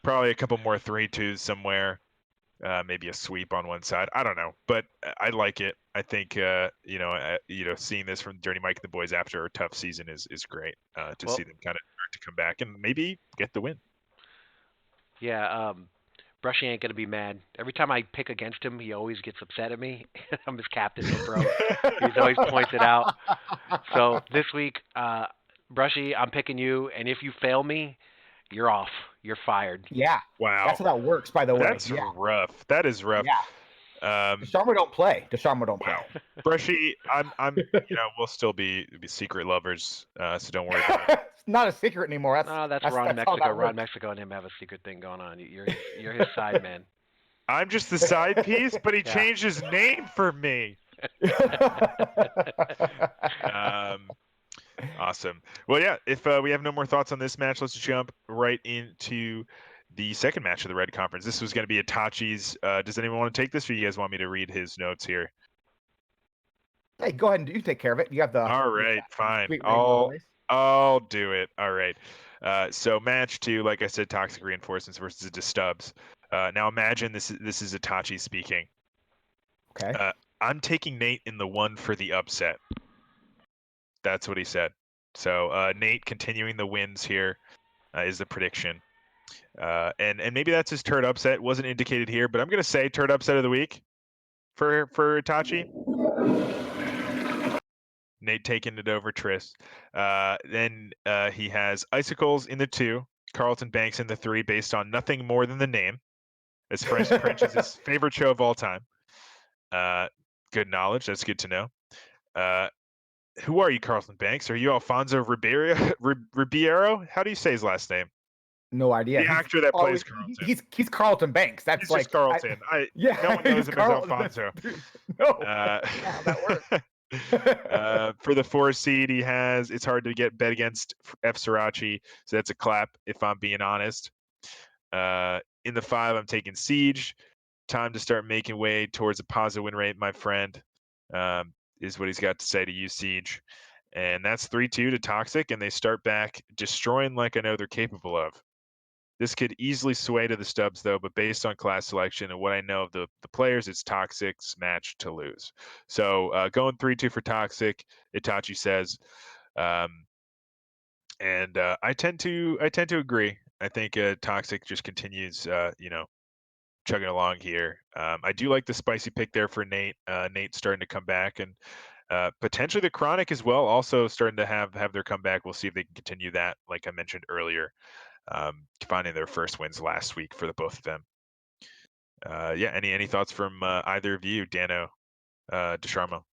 probably a couple more 3-2s somewhere, maybe a sweep on one side. I don't know, but I like it. I think seeing this from Dirty Mike and the Boys after a tough season is great to see them kind of start to come back and maybe get the win. Yeah. Brushy ain't going to be mad. Every time I pick against him, he always gets upset at me. I'm his captain, bro. He's always points it out. So this week, Brushy, I'm picking you, and if you fail me, you're off. You're fired. Yeah. Wow. That's how that works, by the way. That's rough. That is rough. Yeah. Dusharmo don't play. Wow. Brushy, I'm we'll still be secret lovers, so don't worry about it. It's not a secret anymore. That's Ron Mexico. Ron Mexico and him have a secret thing going on. You're his side man. I'm just the side piece, but he changed his name for me. Awesome. Well, yeah, if we have no more thoughts on this match, let's jump right into the second match of the Red Conference. This was going to be Itachi's. Does anyone want to take this, or you guys want me to read his notes here? Hey, go ahead and you take care of it. You have the All right, fine. sweet radio voice. I'll do it. All right. So match 2, like I said, Toxic Reinforcements versus the Stubs. Now imagine this is Itachi speaking. Okay. I'm taking Nate in the 1 for the upset. That's what he said. So Nate continuing the wins here is the prediction. And maybe that's his turd upset. Wasn't indicated here, but I'm gonna say turd upset of the week for Itachi. Nate taking it over Triss. Then he has Icicles in the 2, Carlton Banks in the 3, based on nothing more than the name. As French is his favorite show of all time. Good knowledge. That's good to know. Who are you, Carlton Banks? Are you Alfonso Ribeiro? How do you say his last name? No idea. The actor that plays Carlton. He's Carlton Banks. That's He's like just Carlton. yeah. No one knows he's him Carlton. as Alfonso. No. Yeah, that works. For the 4 seed, he has. It's hard to get bet against F Srirachi, so that's a clap if I'm being honest. In the 5, I'm taking Siege. Time to start making way towards a positive win rate, my friend. Is what he's got to say to you, Siege. And that's 3-2 to Toxic, and they start back destroying like I know they're capable of. This could easily sway to the Stubs, though, but based on class selection and what I know of the players, it's Toxic's match to lose. So going 3-2 for Toxic, Itachi says. And I tend to agree. I think Toxic just continues, chugging along here. I do like the spicy pick there for Nate. Nate's starting to come back, and potentially the Chronic as well, also starting to have their comeback. We'll see if they can continue that, like I mentioned earlier, finding their first wins last week for the both of them. Any thoughts from either of you, Dano, Dusharmo?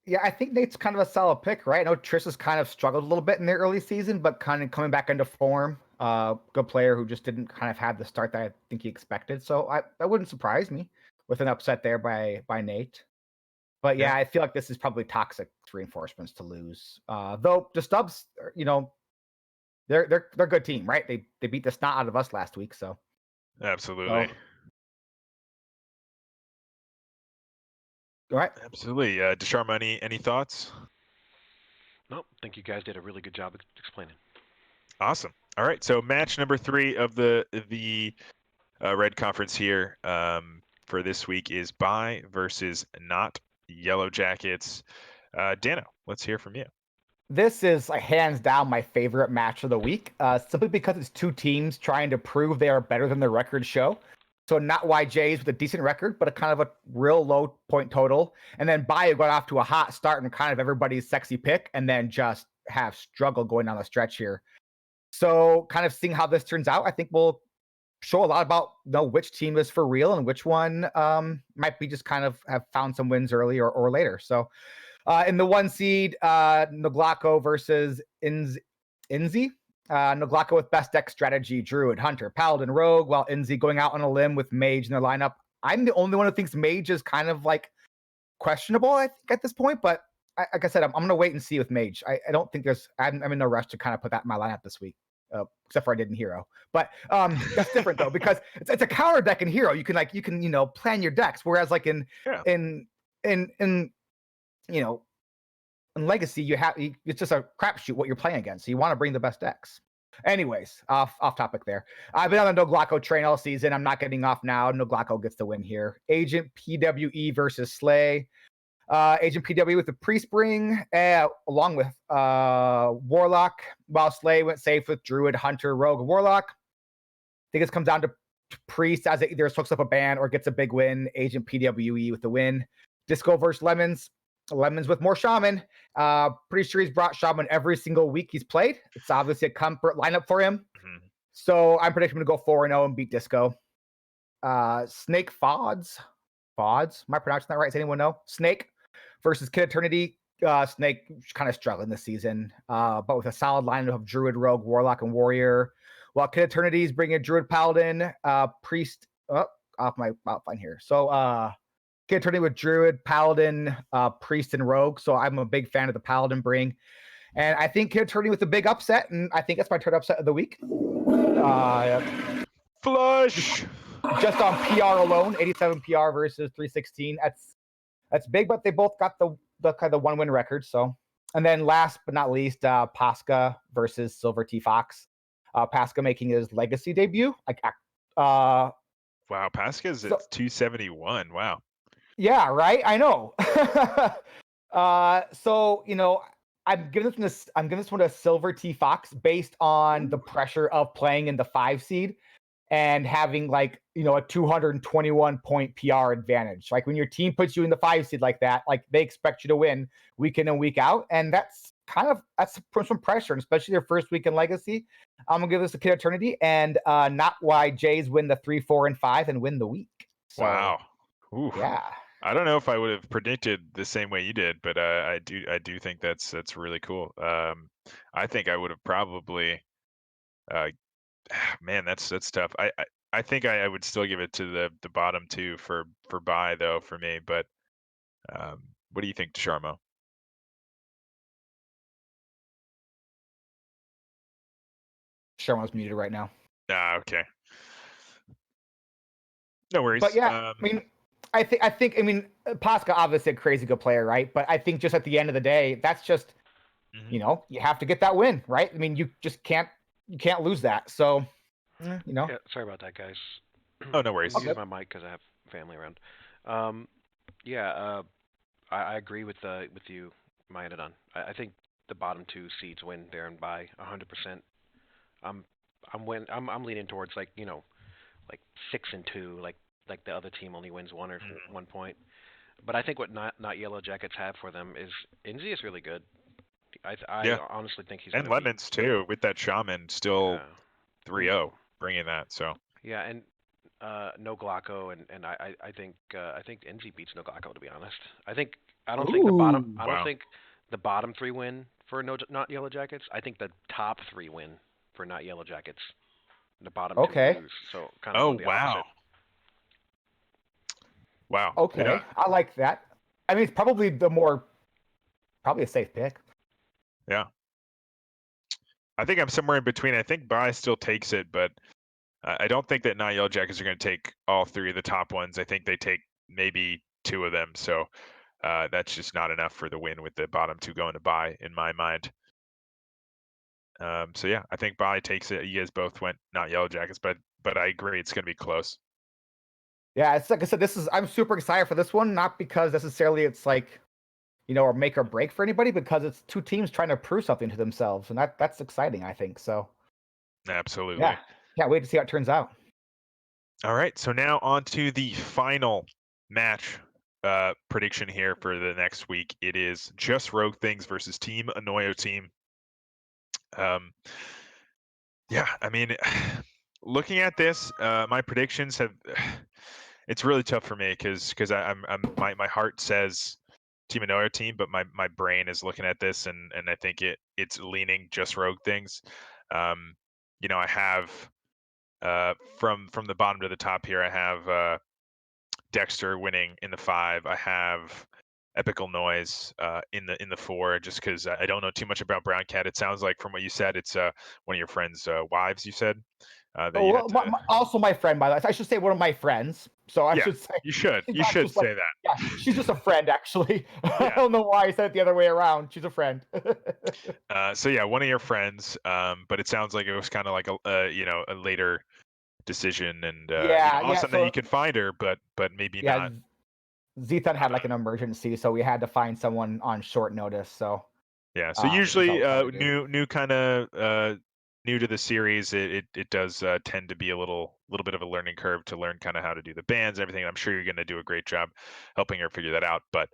Yeah, I think Nate's kind of a solid pick, right? I know Triss has kind of struggled a little bit in the early season, but kind of coming back into form. Good player who just didn't kind of have the start that I think he expected. So that wouldn't surprise me with an upset there by Nate. But yeah, I feel like this is probably Toxic Reinforcements to lose. Though the Stubs, they're a good team, right? They beat the snot out of us last week, so Absolutely. All right. Absolutely. Dusharmo, any thoughts? Nope. I think you guys did a really good job explaining. Awesome. All right. So match number 3 of the Red Conference here for this week is Bai versus Not Yellow Jackets. Dano, let's hear from you. This is hands down my favorite match of the week, simply because it's 2 teams trying to prove they are better than their records show. So not YJs with a decent record, but a kind of a real low point total. And then Bayou got off to a hot start and kind of everybody's sexy pick, and then just have struggled going down the stretch here. So kind of seeing how this turns out, I think will show a lot about which team is for real and which one might be just kind of have found some wins early or later. So in the 1 seed, Noglaco versus Inzi. Noglaco with best deck strategy, Druid, Hunter, Paladin, Rogue, while Inzi going out on a limb with Mage in their lineup. I'm the only one who thinks Mage is kind of like questionable, I think, at this point, but like I said, I'm going to wait and see with Mage. I don't think I'm in no rush to kind of put that in my lineup this week, except for I did in Hero. But that's different though, because it's a counter deck in Hero. You can plan your decks, whereas like in Legacy, it's just a crapshoot what you're playing against. So you want to bring the best decks. Anyways, off topic there. I've been on the Noglaco train all season. I'm not getting off now. Noglaco gets the win here. Agent PWE versus Slay. Agent PWE with the Priest Ring, along with Warlock, while Slay went safe with Druid, Hunter, Rogue, Warlock. I think it comes down to Priest as it either hooks up a ban or gets a big win. Agent PWE with the win. Disco versus Lemons. Lemons with more Shaman. Pretty sure he's brought Shaman every single week he's played. It's obviously a comfort lineup for him. Mm-hmm. So I'm predicting him to go 4-0 and beat Disco. Snake Fods. Am I pronouncing that right? Does anyone know? Snake versus Kid Eternity. Snake kind of struggling this season, but with a solid lineup of Druid, Rogue, Warlock, and Warrior. While Kid Eternity is bringing Druid, Paladin, Priest. Off my outline here. So Kid Eternity with Druid, Paladin, Priest, and Rogue. So I'm a big fan of the Paladin bring. And I think he'll turn with a big upset, and I think that's my turn upset of the week. Flush. Just on PR alone, 87 PR versus 316. That's big, but they both got the kind of 1-win record. So, and then last but not least, Pasca versus Silver T Fox. Pasca making his legacy debut. Wow, Pasca's So- at 271. Wow. Yeah, right. I know. So I'm giving this one a Silver T Fox based on the pressure of playing in the 5 seed and having like a 221 point PR advantage. Like when your team puts you in the 5 seed like that, like they expect you to win week in and week out, and that's some pressure, and especially their first week in Legacy. I'm gonna give this a Kid Eternity, and not why Jays win the 3, 4, and 5 and win the week. So, Wow. Ooh. yeah. I don't know if I would have predicted the same way you did, but I do think that's really cool. I think I would have probably. Man, that's tough. I think I would still give it to the bottom 2 for buy though for me. But what do you think, Dusharmo? Sherman's muted right now. Okay. No worries. But yeah, I think Pasca obviously a crazy good player, right? But I think just at the end of the day, that's just Mhm. you have to get that win, right? I mean, you just can't lose that. So Yeah, sorry about that, guys. Oh, no worries. I'm using my mic because I have family around. I agree with you, Mayanadon. I think the bottom 2 seeds win there and by 100%. I'm leaning towards like 6-2, like the other team only wins 1 or 1 point. But I think what not Yellow Jackets have for them is Inzi is really good. I honestly think he's and gonna Lemons too with that shaman still 3-0 bringing that. So yeah, and no Glocko, and I think Enzi beats no Glocko, to be honest. I don't think the bottom 3 win for not Yellow Jackets. I think the top 3 win for not Yellow Jackets. The bottom 2 lose. So kind of the opposite. Wow. Okay, Yeah. I like that. I mean, it's probably a safe pick. Yeah. I think I'm somewhere in between. I think Bai still takes it, but I don't think that not Yellow Jackets are going to take all 3 of the top ones. I think they take maybe 2 of them. So that's just not enough for the win with the bottom 2 going to Bai in my mind. So yeah, I think Bai takes it. You guys both went not Yellow Jackets, but I agree it's going to be close. Yeah, it's like I said, I'm super excited for this one, not because necessarily it's like, or make or break for anybody, because it's 2 teams trying to prove something to themselves, and that's exciting, I think. So Absolutely. yeah, can't wait to see how it turns out. All right, so now on to the final match prediction here for the next week. It is Just Rogue Things versus Team Anoyo Team. Yeah, I mean, looking at this, my predictions have. It's really tough for me because my heart says Team Anoyo Team, but my brain is looking at this and I think it's leaning Just Rogue Things. I have from the bottom to the top here, I have Dexter winning in the 5. I have Epical Noise in the 4, just because I don't know too much about Brown Cat. It sounds like from what you said, it's one of your friends' wives. You said. Also my friend, by the way. I should say one of my friends. So I should say you should say that. Yeah, she's just a friend, actually. I don't know why I said it the other way around. She's a friend. So yeah, one of your friends. But it sounds like it was kind of like a later decision, and awesome that you could find her, but maybe not. Zethan had like an emergency, so we had to find someone on short notice. So yeah, so usually new kind of new to the series, it does tend to be a little bit of a learning curve to learn kind of how to do the bands and everything. I'm sure you're going to do a great job helping her figure that out, but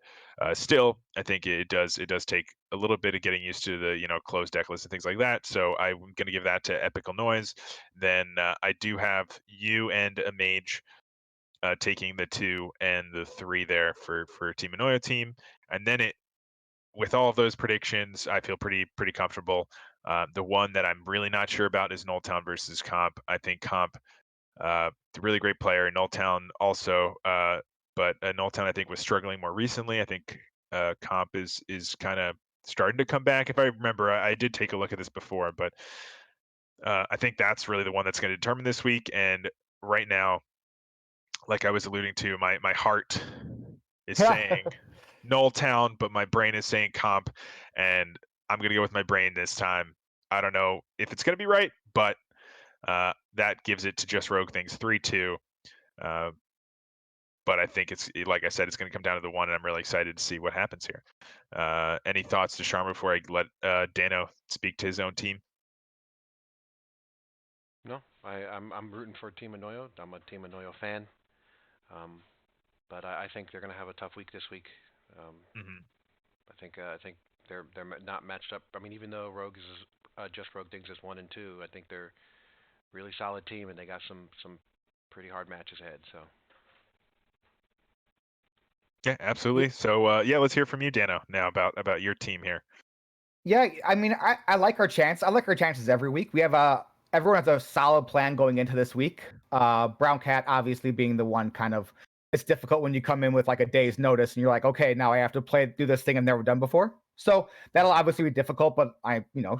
still, I think it does take a little bit of getting used to the closed deck list and things like that. So I'm going to give that to Epical Noise. Then I do have you and a mage taking the 2 and the 3 there for Team Anoyo Team, and then with all of those predictions, I feel pretty comfortable. The one that I'm really not sure about is Nulltown versus Comp. I think Comp, a really great player. Nulltown also, but Nulltown I think was struggling more recently. I think Comp is kind of starting to come back. If I remember, I did take a look at this before, but I think that's really the one that's going to determine this week. And right now, like I was alluding to, my heart is saying Null Town, but my brain is saying Comp, and I'm going to go with my brain this time. I don't know if it's going to be right, but that gives it to Just Rogue Things 3-2. But I think it's, like I said, it's going to come down to the one, and I'm really excited to see what happens here. Any thoughts, Dusharmo, before I let Dano speak to his own team? No, I'm rooting for Team Anoyo. I'm a Team Anoyo fan. But I think they're going to have a tough week this week. I think they're not matched up. I mean, even though Just Rogue Things is 1 and 2, I think they're really solid team, and they got some pretty hard matches ahead. So. Yeah, absolutely. So yeah, let's hear from you, Dano, now about your team here. Yeah, I mean, I like our chance. I like our chances every week. We have everyone has a solid plan going into this week. Brown Cat obviously being the one kind of, it's difficult when you come in with like a day's notice and you're like, okay, now I have to do this thing I've never done before. So that'll obviously be difficult, but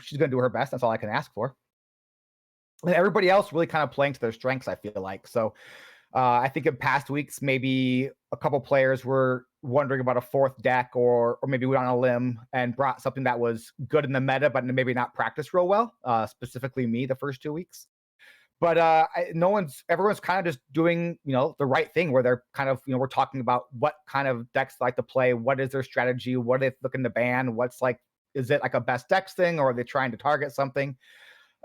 she's gonna do her best. That's all I can ask for. And everybody else really kind of playing to their strengths, I feel like. So I think in past weeks, maybe a couple players were wondering about a fourth deck, or maybe went on a limb and brought something that was good in the meta, but maybe not practiced real well. Specifically me, the first 2 weeks. But everyone's kind of just doing, the right thing, where they're kind of, we're talking about what kind of decks they like to play, what is their strategy, what are they looking to ban, is it like a best decks thing, or are they trying to target something?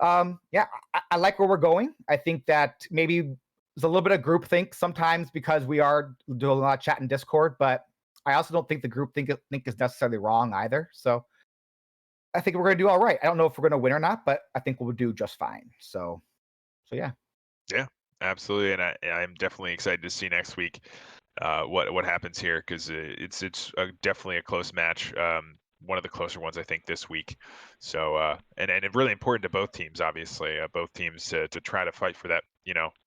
Yeah, I like where we're going. I think that maybe there's a little bit of groupthink sometimes because we are doing a lot of chat in Discord, but I also don't think the groupthink is necessarily wrong either. So I think we're going to do all right. I don't know if we're going to win or not, but I think we'll do just fine. So yeah. Yeah, absolutely, and I'm definitely excited to see next week what happens here, because it's definitely a close match. One of the closer ones, I think, this week. So and it's really important to both teams, obviously, both teams to try to fight for that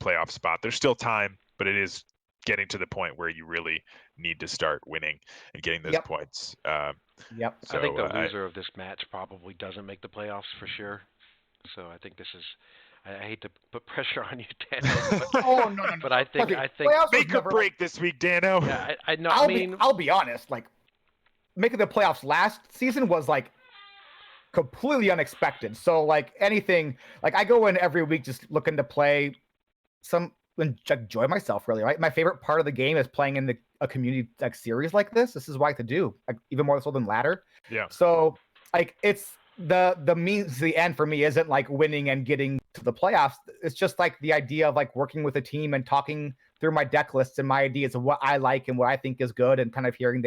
playoff spot. There's still time, but it is getting to the point where you really need to start winning and getting those points. Yep. So I think the loser of this match probably doesn't make the playoffs for sure. So I think this is. I hate to put pressure on you, Dano. Oh no. But I think playoffs make or break this week, Dano. Yeah, I know. I'll be honest. Like, making the playoffs last season was like completely unexpected. So like anything, like I go in every week just looking to play enjoy myself, really, right? My favorite part of the game is playing in a community like series like this. This is what I like to do, like, even more so than ladder. Yeah. So like it's the means to the end for me isn't like winning and getting to the playoffs. It's just like the idea of like working with a team and talking through my deck lists and my ideas of what I like and what I think is good, and kind of hearing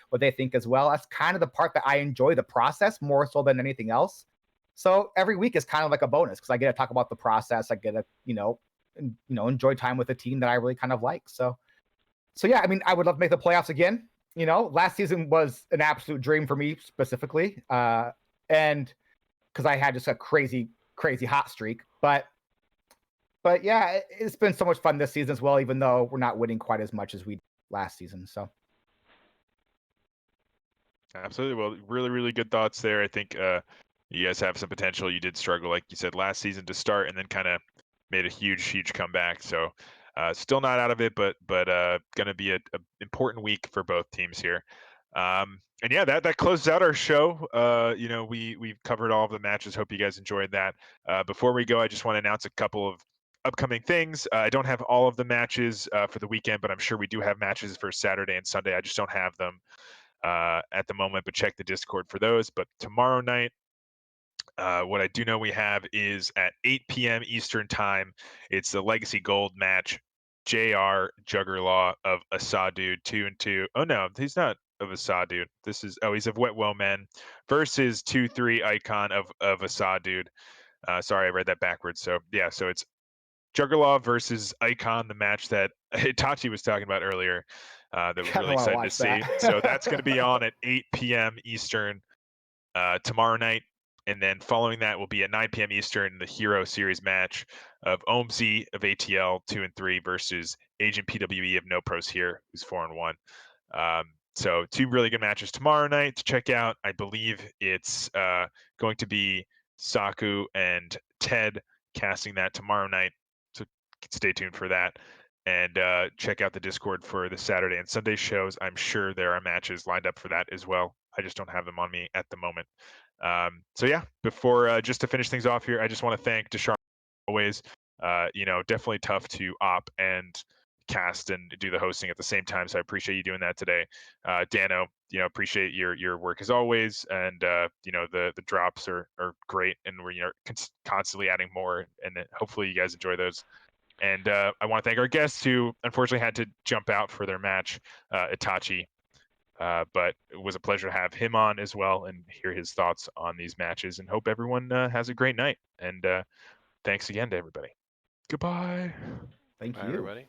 what they think as well. That's kind of the part that I enjoy, the process, more so than anything else. So every week is kind of like a bonus because I get to talk about the process. I get to enjoy time with a team that I really kind of like. So yeah, I mean, I would love to make the playoffs again. Last season was an absolute dream for me specifically, and because I had just a crazy hot streak. But yeah, it's been so much fun this season as well, even though we're not winning quite as much as we did last season. So absolutely. Well, really, really good thoughts there. I think you guys have some potential. You did struggle, like you said, last season to start, and then kind of made a huge comeback. So still not out of it, but going to be a important week for both teams here. And yeah, that closes out our show. We've covered all of the matches. Hope you guys enjoyed that. Before we go, I just want to announce a couple of upcoming things. I don't have all of the matches for the weekend, but I'm sure we do have matches for Saturday and Sunday. I just don't have them at the moment, but check the Discord for those. But tomorrow night, what I do know we have is at 8 p.m. Eastern time. It's the Legacy Gold match. JR Juggerlaw of Asadu 2-2. Oh no, he's not of Asadu. He's of Wet Well Men versus 2-3 Icon of Asadu. Sorry, I read that backwards. So yeah, so it's Juggerlaw versus Icon, the match that Itachi was talking about earlier. That we're really excited to see. So that's going to be on at 8 p.m. Eastern tomorrow night. And then following that will be at 9 p.m. Eastern, the Hero Series match of OMZ of ATL 2-3 versus Agent PWE of No Pros Here, who's 4-1. So 2 really good matches tomorrow night to check out. I believe it's going to be Saku and Ted casting that tomorrow night. So stay tuned for that. And check out the Discord for the Saturday and Sunday shows. I'm sure there are matches lined up for that as well. I just don't have them on me at the moment. So yeah, before just to finish things off here, I just want to thank Dusharmo always. Definitely tough to op and cast and do the hosting at the same time. So I appreciate you doing that today. Dano, appreciate your work as always. And the drops are great, and we're constantly adding more. And hopefully you guys enjoy those. And I want to thank our guests who unfortunately had to jump out for their match, Itachi. But it was a pleasure to have him on as well and hear his thoughts on these matches. And hope everyone has a great night. And thanks again to everybody. Goodbye. Thank Bye, you. everybody.